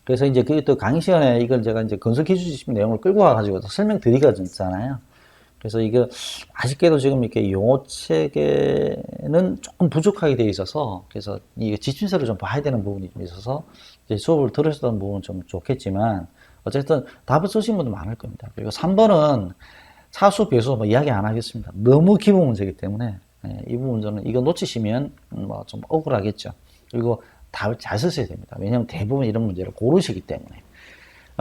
Speaker 1: 그래서 이제 그게 또 강의 시간에 이걸 제가 이제 건설 기술 지침 내용을 끌고 와가지고 설명드리거든요. 그래서 이게 아쉽게도 지금 이렇게 용어 체계는 조금 부족하게 되어 있어서, 그래서 이 지침서를 좀 봐야 되는 부분이 좀 있어서 이제 수업을 들으셨던 부분은 좀 좋겠지만, 어쨌든 답을 쓰신 분도 많을 겁니다. 그리고 3번은 차수, 배수 뭐 이야기 안 하겠습니다. 너무 기본 문제이기 때문에 이 부분은 이거 놓치시면 뭐 좀 억울하겠죠. 그리고 답을 잘 쓰셔야 됩니다. 왜냐하면 대부분 이런 문제를 고르시기 때문에.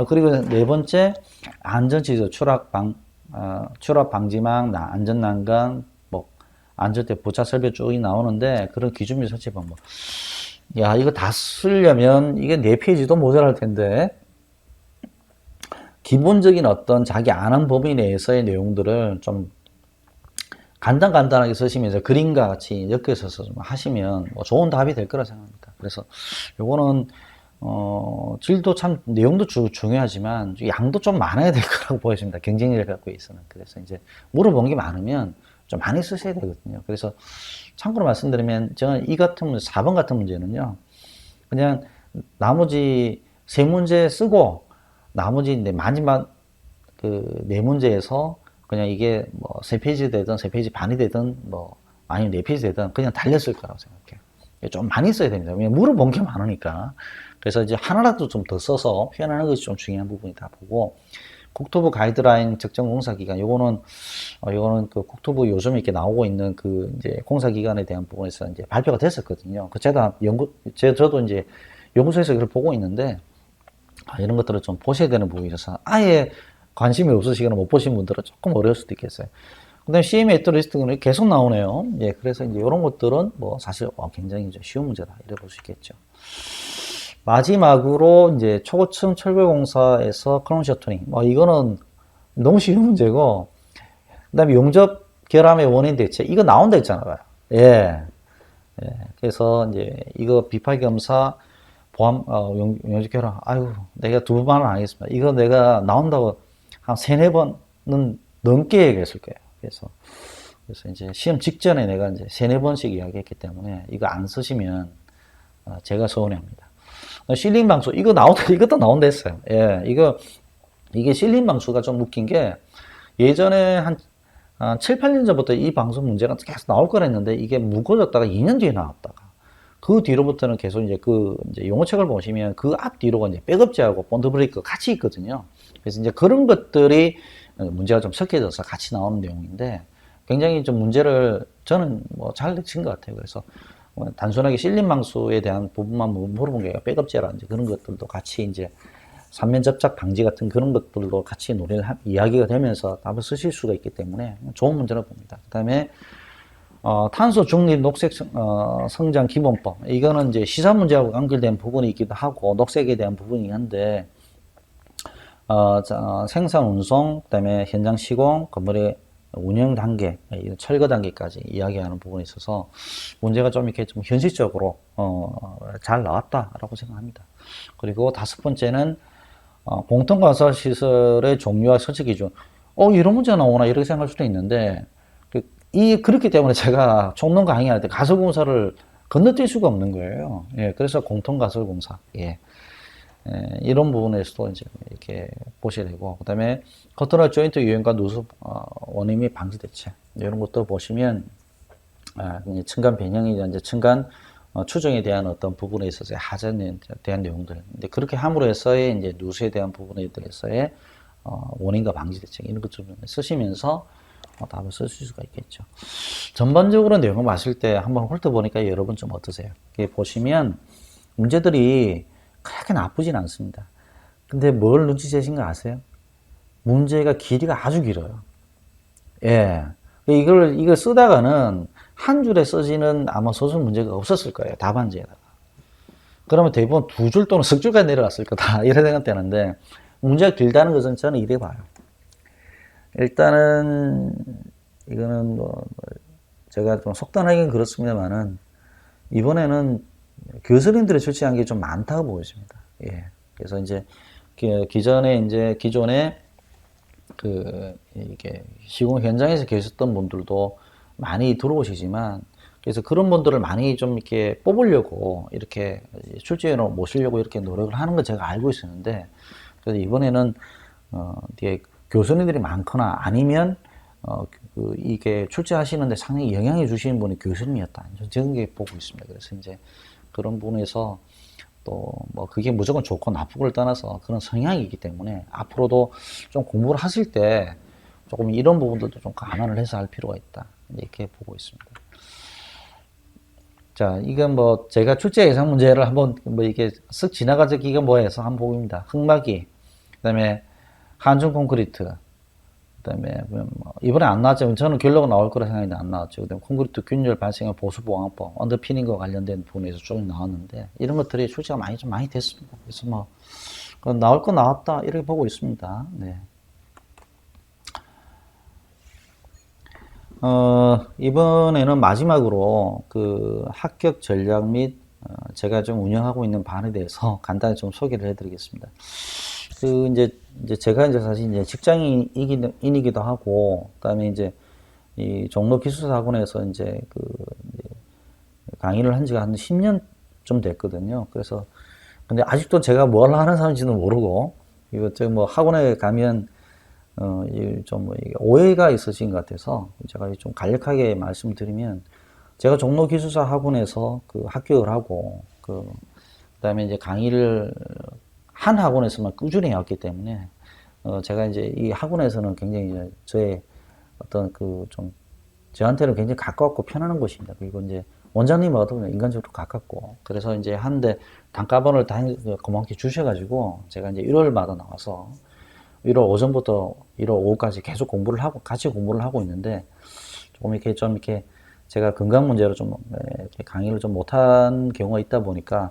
Speaker 1: 그리고 네 번째, 안전지수, 추락 방지망, 안전난간, 뭐 안전대 보차 설비 쭉 나오는데, 그런 기준 및 설치 방법. 야, 이거 다 쓰려면 이게 4페이지도 모자랄 텐데, 기본적인 어떤 자기 아는 범위 내에서의 내용들을 좀 간단하게 쓰시면서 그림과 같이 엮여서 좀 하시면 뭐 좋은 답이 될 거라 생각합니다. 그래서 요거는 질도 참 내용도 중요하지만 양도 좀 많아야 될 거라고 보여집니다. 경쟁력을 갖고 있어는. 그래서 이제 물어본 게 많으면 좀 많이 쓰셔야 되거든요. 그래서 참고로 말씀드리면, 저는 이 같은 문제, 4번 같은 문제는요, 그냥 나머지 3문제 쓰고 나머지 마지막 그 4문제에서 그냥 이게 뭐 3페이지 되든 3페이지 반이 되든 뭐 아니면 4페이지 되든 그냥 달렸을 거라고 생각해요. 좀 많이 써야 됩니다. 왜냐면 물어본 게 많으니까. 그래서 이제 하나라도 좀 더 써서 표현하는 것이 좀 중요한 부분이다 보고, 국토부 가이드라인 적정 공사 기간, 요거는 그 국토부 요즘 이렇게 나오고 있는 그 이제 공사 기간에 대한 부분에서 이제 발표가 됐었거든요. 저도 이제 연구소에서 그걸 보고 있는데, 이런 것들을 좀 보셔야 되는 부분이라서, 아예 관심이 없으시거나 못 보신 분들은 조금 어려울 수도 있겠어요. 그 다음에 CMA 애터 리스트는 계속 나오네요. 그래서 이제 이런 것들은 뭐 사실 굉장히 이제 쉬운 문제다, 이래 볼 수 있겠죠. 마지막으로 이제 초고층 철거공사에서 크론 셔터링, 이거는 너무 쉬운 문제고, 그 다음에 용접 결함의 원인 대체, 이거 나온다 했잖아요. 그래서 이제 이거 비파 검사 용접 결함, 내가 두 번만은 안 하겠습니다. 이거 내가 나온다고 한 세네 번은 넘게 얘기했을 거예요. 그래서 이제 시험 직전에 내가 이제 세네 번씩 이야기했기 때문에 이거 안 쓰시면 제가 서운해합니다. 실린 방수 이거 나온다 이것도 나온다 했어요. 예, 이게 실린 방수가 좀 웃긴 게 예전에 한 7, 8년 전부터 이 방수 문제가 계속 나올 거라 했는데 이게 무거워졌다가 2년 뒤에 나왔다가 그 뒤로부터는 계속 이제 용어책을 보시면 그 앞 뒤로가 이제 백업제하고 본드 브레이크 같이 있거든요. 그래서 이제 그런 것들이 문제가 좀 섞여져서 같이 나오는 내용인데 굉장히 좀 문제를 저는 뭐 잘 친 것 같아요. 그래서 단순하게 실린 방수에 대한 부분만 물어본 게 아니라 백업제라든지 그런 것들도 같이 이제 삼면 접착 방지 같은 그런 것들도 같이 이야기가 되면서 답을 쓰실 수가 있기 때문에 좋은 문제라고 봅니다. 그 다음에 탄소 중립 녹색 성장 기본법 이거는 이제 시사 문제하고 연결된 부분이 있기도 하고 녹색에 대한 부분이긴 한데 생산 운송 그다음에 현장 시공 건물의 운영 단계 철거 단계까지 이야기하는 부분에 있어서 문제가 좀 이렇게 좀 현실적으로 잘 나왔다라고 생각합니다. 그리고 다섯 번째는 공통건설 시설의 종류와 설치 기준 이런 문제가 나오나 이렇게 생각할 수도 있는데 그렇기 때문에 제가 총론 강의할 때 가설공사를 건너뛸 수가 없는 거예요. 예, 그래서 공통가설공사. 예. 이런 부분에서도 이제 이렇게 보셔야 되고, 그 다음에 커터널 조인트 유형과 누수 원인 및 방지 대책 이런 것도 보시면 층간 변형이나 이제 층간 추정에 대한 어떤 부분에 있어서의 하전에 대한 내용들. 근데 그렇게 함으로 해서의 이제 누수에 대한 부분에 대해서의 원인과 방지 대책 이런 것 좀 쓰시면서 답을 쓰실 수가 있겠죠. 전반적으로 내용을 봤을 때 한번 훑어보니까 여러분 좀 어떠세요? 이게 보시면 문제들이 그렇게 나쁘진 않습니다. 근데 뭘 눈치채신 거 아세요? 문제가 길이가 아주 길어요. 예. 이걸 쓰다가는 한 줄에 써지는 아마 소수 문제가 없었을 거예요. 답안지에다가. 그러면 대부분 두 줄 또는 석 줄까지 내려갔을 거다. 이런 생각 되는데, 문제가 길다는 것은 저는 이래 봐요. 일단은, 이거는 제가 좀 속단하긴 그렇습니다만은, 이번에는 교수님들이 출제한 게 좀 많다고 보여집니다. 예. 그래서 이제, 기존에 이게 시공 현장에서 계셨던 분들도 많이 들어오시지만, 그래서 그런 분들을 많이 좀 이렇게 뽑으려고, 이렇게 출제로 모시려고 이렇게 노력을 하는 건 제가 알고 있었는데, 그래서 이번에는, 이게 교수님들이 많거나 아니면, 이게 출제하시는데 상당히 영향을 주시는 분이 교수님이었다. 저는 게 보고 있습니다. 그래서 이제 그런 부분에서 또 뭐 그게 무조건 좋고 나쁘고를 떠나서 그런 성향이 있기 때문에 앞으로도 좀 공부를 하실 때 조금 이런 부분들도 좀 감안을 해서 할 필요가 있다. 이렇게 보고 있습니다. 자, 이건 뭐 제가 출제 예상 문제를 한번 뭐 이게 쓱 지나가서 이게 뭐 해서 한번 보입니다. 흙막이, 그다음에 한중 콘크리트, 그다음에 뭐 이번에 안 나왔지만 저는 결론가 나올 거라 생각했는데 안 나왔죠. 그다음에 콘크리트 균열 발생의 보수 보강법, 언더피닝과 관련된 부분에서 좀 나왔는데 이런 것들이 출제가 좀 많이 됐습니다. 그래서 뭐 나올 거 나왔다 이렇게 보고 있습니다. 네. 이번에는 마지막으로 그 합격 전략 및 제가 좀 운영하고 있는 반에 대해서 간단히 좀 소개를 해드리겠습니다. 이제 제가 이제 사실 이제 직장인이기도 하고, 그다음에 이제 이 종로 기술사학원에서 이제 강의를 한 지가 한 10년 좀 됐거든요. 그래서 근데 아직도 제가 뭘 하는 사람인지는 모르고, 이거 뭐 학원에 가면 좀 오해가 있으신 것 같아서 제가 좀 간략하게 말씀드리면, 제가 종로 기술사 학원에서 합격을 하고 그다음에 이제 강의를 한 학원에서만 꾸준히 해왔기 때문에 제가 이제 이 학원에서는 굉장히 이제 저의 어떤 좀 저한테는 굉장히 가깝고 편안한 곳입니다. 그리고 이제 원장님하고도 인간적으로 가깝고, 그래서 이제 한데 단가번을 고맙게 주셔가지고 제가 이제 1월마다 나와서 1월 오전부터 1월 오후까지 계속 같이 공부를 하고 있는데, 조금 이렇게 제가 건강 문제로 좀 이렇게 강의를 좀 못한 경우가 있다 보니까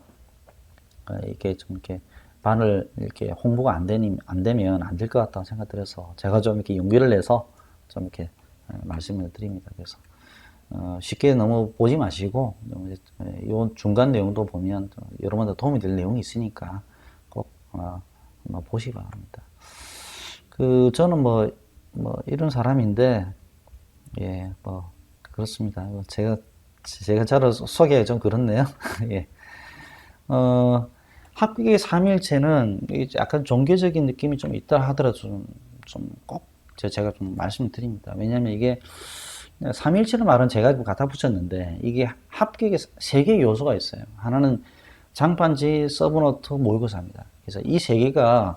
Speaker 1: 이렇게 좀 이렇게 반을 이렇게 홍보가 안 되면 안 될 것 같다고 생각들어서 제가 좀 이렇게 용기를 내서 좀 이렇게 말씀을 드립니다. 그래서 쉽게 너무 보지 마시고 이 중간 내용도 보면 여러분들 도움이 될 내용이 있으니까 꼭 한번 보시기 바랍니다. 저는 이런 사람인데, 예, 그렇습니다. 제가 저를 소개가 좀 그렇네요. 예. 합격의 3일체는 약간 종교적인 느낌이 좀 있다 하더라도 꼭 제가 좀 말씀드립니다. 왜냐면 이게 3일체는 말은 제가 갖다 붙였는데 이게 합격에 3개의 요소가 있어요. 하나는 장판지, 서브노트, 모의고사입니다. 그래서 이 3개가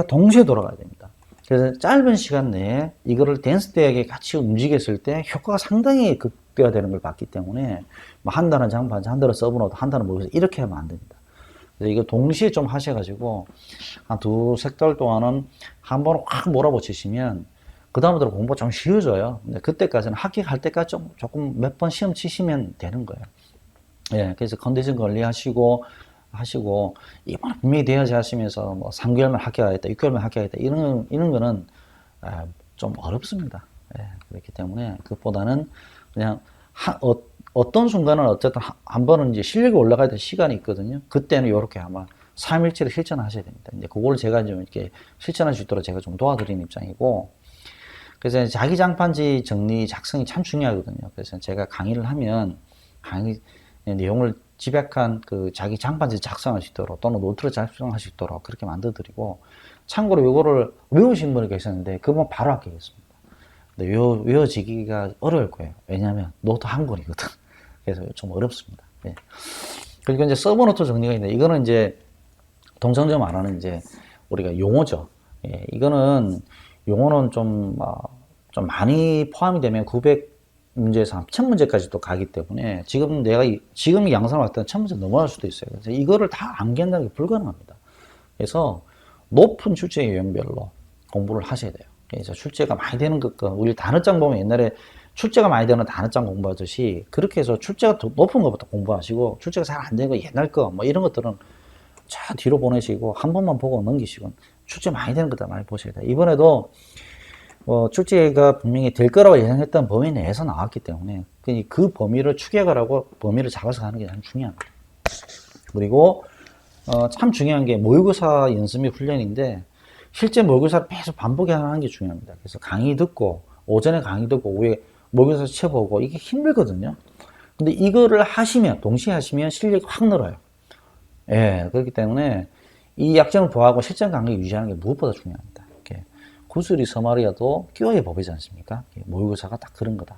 Speaker 1: 동시에 돌아가야 됩니다. 그래서 짧은 시간 내에 이거를 댄스 대학에 같이 움직였을 때 효과가 상당히 극대화되는 걸 봤기 때문에 한 달은 장판지, 한 달은 서브노트, 한 달은 모의고사 이렇게 하면 안 됩니다. 그래서 이거 동시에 좀 하셔가지고 한 2-3달 동안은 한 번 확 몰아붙이시면 그 다음부터 공부가 좀 쉬워져요. 근데 그때까지는 합격할 때까지 조금 몇 번 시험 치시면 되는 거예요. 예, 그래서 컨디션 관리하시고 이번에 분명히 돼야지 하시면서 3개월만 합격하겠다, 6개월만 합격하겠다 이런 거는 좀 어렵습니다. 예, 그렇기 때문에 그것보다는 그냥 어떤 순간은 어쨌든 한 번은 이제 실력이 올라가야 될 시간이 있거든요. 그때는 이렇게 아마 3일치를 실천하셔야 됩니다. 이제 그걸 제가 좀 이렇게 실천할 수 있도록 제가 좀 도와드리는 입장이고, 그래서 자기 장판지 정리 작성이 참 중요하거든요. 그래서 제가 강의를 하면 강의 내용을 집약한 자기 장판지 작성할 수 있도록 또는 노트를 작성할 수 있도록 그렇게 만들어드리고, 참고로 이거를 외우신 분이 계셨는데 그분 바로 합격했습니다. 근데 외워지기가 어려울 거예요. 왜냐하면 노트 한 권이거든. 그래서 좀 어렵습니다. 예. 그리고 이제 서브노트 정리가 있는데 이거는 이제 동성점 말하는 이제 우리가 용어죠. 예. 이거는 용어는 좀 많이 포함이 되면 900문제에서 1000문제까지도 가기 때문에 지금 양산을 왔을 때는 1000문제 넘어갈 수도 있어요. 그래서 이거를 다 암기한다는 게 불가능합니다. 그래서 높은 출제 유형별로 공부를 하셔야 돼요. 그래서 출제가 많이 되는 것과 우리 단어장 보면 옛날에 출제가 많이 되는 단어장 공부하듯이 그렇게 해서 출제가 더 높은 것부터 공부하시고 출제가 잘 안 되는 거 옛날 거 이런 것들은 차 뒤로 보내시고 한 번만 보고 넘기시고 출제 많이 되는 것들 많이 보셔야 돼요. 이번에도 출제가 분명히 될 거라고 예상했던 범위 내에서 나왔기 때문에 그 범위를 추격하라고 범위를 잡아서 가는 게 참 중요합니다. 그리고 참 중요한 게 모의고사 연습 및 훈련인데 실제 모의고사를 계속 반복하는 게 중요합니다. 그래서 강의 듣고 오전에 강의 듣고 오후에 모의고사 쳐보고 이게 힘들거든요. 근데 이거를 동시에 하시면 실력이 확 늘어요. 예, 그렇기 때문에 이 약점을 보호하고 실전 감각 유지하는 게 무엇보다 중요합니다. 이렇게 구슬이 서말이어도 끼워야 법이지 않습니까? 모의고사가 딱 그런 거다.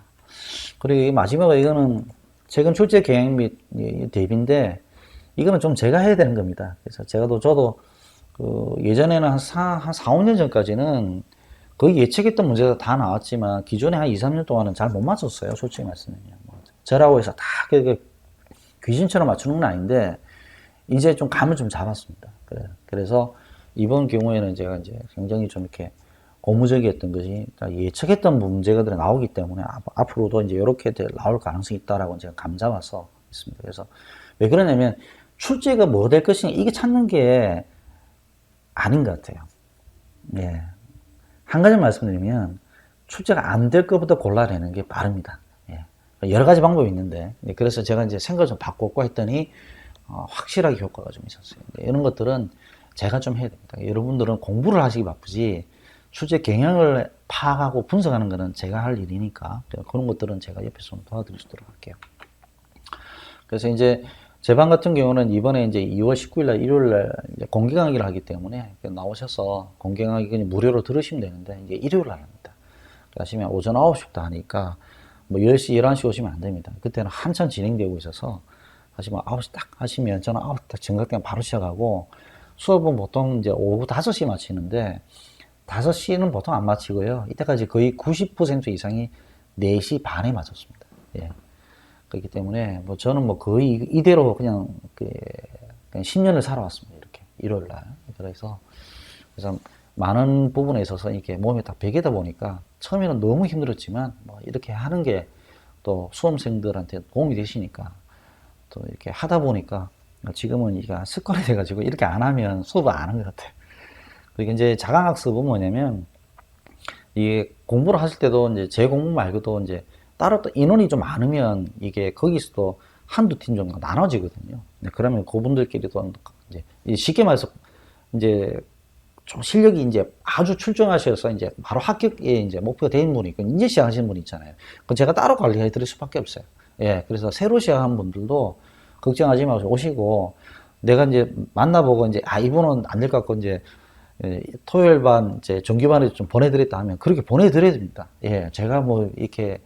Speaker 1: 그리고 마지막으로 이거는 최근 출제 계획 및 대비인데 이거는 좀 제가 해야 되는 겁니다. 그래서 저도 예전에는 한 4-5년 전까지는 거의 예측했던 문제가 다 나왔지만 기존에 한 2-3년 동안은 잘 못 맞췄어요. 솔직히 말씀드리면. 저라고 해서 다 귀신처럼 맞추는 건 아닌데 이제 좀 감을 좀 잡았습니다. 그래서 이번 경우에는 제가 이제 굉장히 좀 이렇게 고무적이었던 것이 예측했던 문제가들이 나오기 때문에 앞으로도 이제 이렇게 나올 가능성이 있다라고 제가 감 잡아서 있습니다. 그래서 왜 그러냐면 출제가 뭐 될 것인가 이게 찾는 게 아닌 것 같아요. 예. 한 가지 말씀드리면 출제가 안 될 것부터 골라내는 게 빠릅니다. 예. 여러 가지 방법이 있는데 그래서 제가 이제 생각을 좀 바꿨고 했더니 확실하게 효과가 좀 있었어요. 이런 것들은 제가 좀 해야 됩니다. 여러분들은 공부를 하시기 바쁘지 출제 경향을 파악하고 분석하는 것은 제가 할 일이니까 그런 것들은 제가 옆에서 좀 도와드릴 수 있도록 할게요. 그래서 이제 제 반 같은 경우는 이번에 이제 2월 19일 날 일요일 날 공개 강의를 하기 때문에 나오셔서 공개 강의 그냥 무료로 들으시면 되는데 이제 일요일 날 합니다. 하시면 오전 9시부터 하니까 10시, 11시 오시면 안 됩니다. 그때는 한참 진행되고 있어서 하시면 9시 딱 하시면 저는 9시 딱 정각되면 바로 시작하고 수업은 보통 이제 오후 5시에 마치는데 5시는 보통 안 마치고요. 이때까지 거의 90% 이상이 4시 반에 마쳤습니다. 예. 그렇기 때문에 저는 거의 이대로 그냥 10년을 살아왔습니다. 이렇게 일요일 날. 그래서 많은 부분에 있어서 이렇게 몸에 딱 배기다 보니까 처음에는 너무 힘들었지만 이렇게 하는 게 또 수험생들한테 도움이 되시니까 또 이렇게 하다 보니까 지금은 이게 습관이 돼가지고 이렇게 안 하면 수업을 안 하는 것 같아요. 그리고 이제 자강학습은 뭐냐면 이게 공부를 하실 때도 이제 제 공부 말고도 이제 따로 또 인원이 좀 많으면 이게 거기서도 한두 팀 정도 나눠지거든요. 그러면 그분들끼리도 이제 쉽게 말해서 이제 좀 실력이 이제 아주 출중하셔서 이제 바로 합격에 이제 목표가 되는 분이 있고, 이제 시작하시는 분이 있잖아요. 그 제가 따로 관리해 드릴 수밖에 없어요. 예, 그래서 새로 시작한 분들도 걱정하지 마시고 오시고, 내가 이제 만나보고 이제, 이분은 안 될 것 같고, 이제, 토요일 반, 이제 정규반에 좀 보내드렸다 하면 그렇게 보내드려야 됩니다. 예, 제가 뭐 이렇게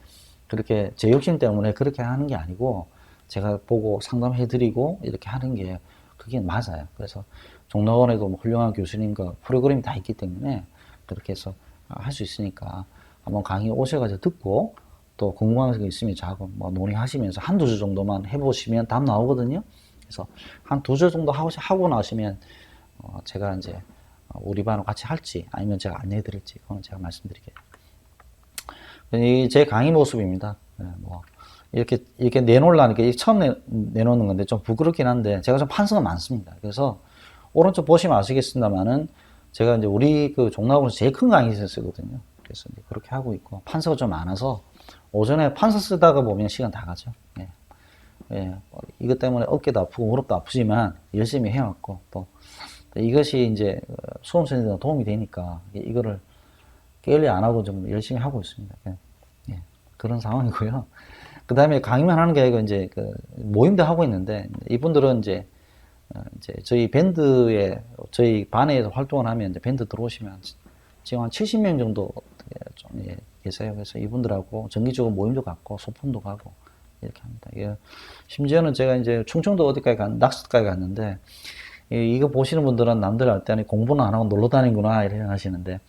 Speaker 1: 그렇게 제 욕심 때문에 그렇게 하는 게 아니고, 제가 보고 상담해드리고 이렇게 하는 게 그게 맞아요. 그래서 종로원에도 뭐 훌륭한 교수님과 프로그램이 다 있기 때문에 그렇게 해서 할 수 있으니까 한번 강의 오셔가지고 듣고, 또 궁금한 게 있으면 자꾸 뭐 논의하시면서 한두 주 정도만 해보시면 답 나오거든요. 그래서 한 두 주 정도 하고 나시면 제가 이제 우리 반으로 같이 할지 아니면 제가 안내해 드릴지 그건 제가 말씀드릴게요. 이 제 강의 모습입니다. 뭐 이렇게 내놓으려니까 처음 내놓는 건데 좀 부끄럽긴 한데, 제가 좀 판서가 많습니다. 그래서 오른쪽 보시면 아시겠습니다만은 제가 이제 우리 그 종로학원에서 제일 큰 강의실을 쓰거든요. 그래서 이제 그렇게 하고 있고, 판서가 좀 많아서 오전에 판서 쓰다가 보면 시간 다 가죠. 예. 예. 이것 때문에 어깨도 아프고 무릎도 아프지만 열심히 해왔고, 또 이것이 이제 수험생들한테 도움이 되니까 이거를 게을리 안 하고 좀 열심히 하고 있습니다. 예. 그런 상황이고요. 그 다음에 강의만 하는 게 아니고 이제 그 모임도 하고 있는데, 이분들은 이제 저희 밴드에, 저희 반에서 활동을 하면 이제 밴드 들어오시면 지금 한 70명 정도 좀 계세요. 그래서 이분들하고 정기적으로 모임도 갖고 소풍도 가고 이렇게 합니다. 예. 심지어는 제가 이제 충청도 어디까지 낙서까지 갔는데, 이거 보시는 분들은 남들 할 때는 공부는 안 하고 놀러 다니구나 이렇게 하시는데,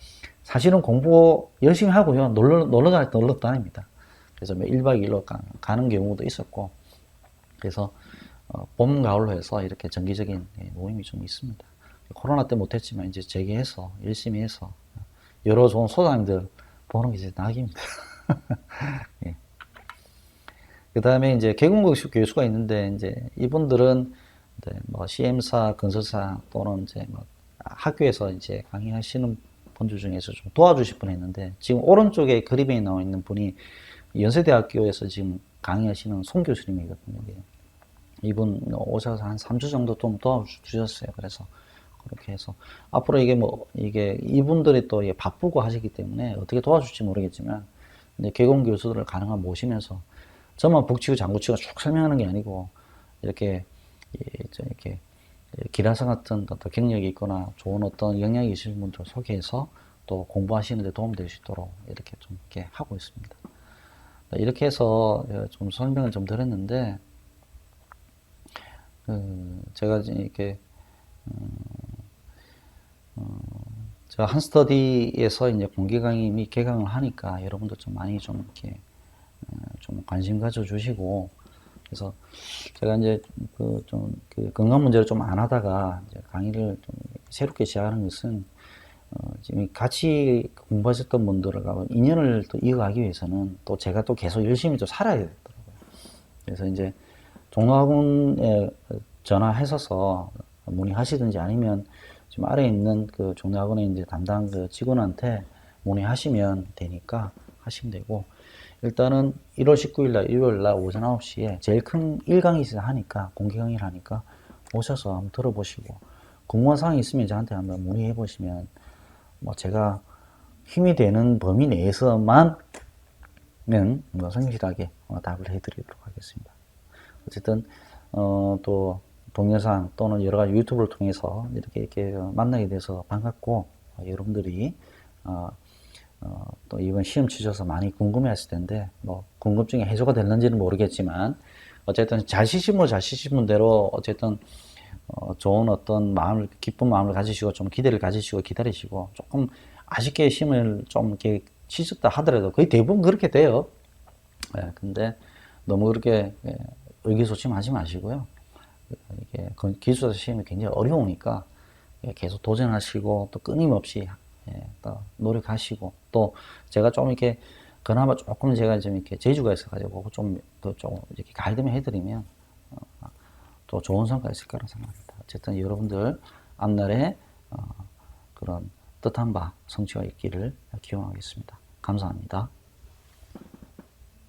Speaker 1: 사실은 공부 열심히 하고요. 놀러 다닐 때 놀러 다닙니다. 그래서 뭐 1박 2일로 가는 경우도 있었고, 그래서 봄, 가을로 해서 이렇게 정기적인 모임이 좀 있습니다. 코로나 때 못했지만 이제 재개해서 열심히 해서 여러 좋은 소장님들 보는 게 이제 낙입니다. 예. 그 다음에 이제 개공고 교수가 있는데, 이제 이분들은 뭐 CM사, 건설사 또는 이제 뭐 학교에서 이제 강의하시는 분들 중에서 좀 도와주실 분 있는데, 지금 오른쪽에 그림에 나와 있는 분이 연세대학교에서 지금 강의하시는 송 교수님이거든요. 이분 오셔서 한 3주 정도 좀 도와주셨어요. 그래서 그렇게 해서 앞으로 이게 이분들이 또 바쁘고 하시기 때문에 어떻게 도와줄지 모르겠지만, 근데 개공 교수들을 가능한 모시면서 저만 북치고 장구치고 쭉 설명하는 게 아니고, 이렇게 기라성 같은 어떤 경력이 있거나 좋은 어떤 역량이 있으신 분들 소개해서 또 공부하시는 데 도움될 수 있도록 이렇게 좀 이렇게 하고 있습니다. 이렇게 해서 좀 설명을 좀 드렸는데, 제가 이렇게 제가 한스터디에서 이제 공개 강의 및 개강을 하니까 여러분들 좀 많이 좀 이렇게 좀 관심 가져주시고, 그래서 제가 이제 그 건강 문제를 좀 안 하다가 이제 강의를 좀 새롭게 시작하는 것은, 지금 같이 공부하셨던 분들하고 인연을 또 이어가기 위해서는 또 제가 또 계속 열심히 또 살아야 되더라고요. 그래서 이제 종로학원에 전화하셔서 문의하시든지, 아니면 지금 아래에 있는 그 종로학원에 이제 담당 그 직원한테 문의하시면 되니까 하시면 되고, 일단은 1월 19일 날 일요일 날 오전 9시에 제일 큰 1강의를 하니까, 공개 강의를 하니까 오셔서 한번 들어보시고, 궁금한 사항이 있으면 저한테 한번 문의해 보시면 뭐 제가 힘이 되는 범위 내에서만은 뭐 성실하게 답을 해드리도록 하겠습니다. 어쨌든 또 동영상 또는 여러 가지 유튜브를 통해서 이렇게 만나게 돼서 반갑고, 여러분들이 또 이번 시험 치셔서 많이 궁금해 하실 텐데, 뭐 궁금증이 해소가 됐는지는 모르겠지만, 어쨌든 잘 치신 분대로 어쨌든 좋은 어떤 마음을, 기쁜 마음을 가지시고 좀 기대를 가지시고 기다리시고, 조금 아쉽게 시험을 좀 이렇게 치셨다 하더라도 거의 대부분 그렇게 돼요. 근데 너무 그렇게 의기소침하지 마시고요. 이게 기술사 시험이 굉장히 어려우니까 계속 도전하시고, 또 끊임없이 또 노력하시고, 또 제가 좀 이렇게 그나마 조금 제가 좀 이렇게 재주가 있어가지고 좀 이렇게 가이드만 해드리면 또 좋은 성과가 있을 거라 생각합니다. 어쨌든 여러분들 앞날에 그런 뜻한 바 성취가 있기를 기원하겠습니다. 감사합니다.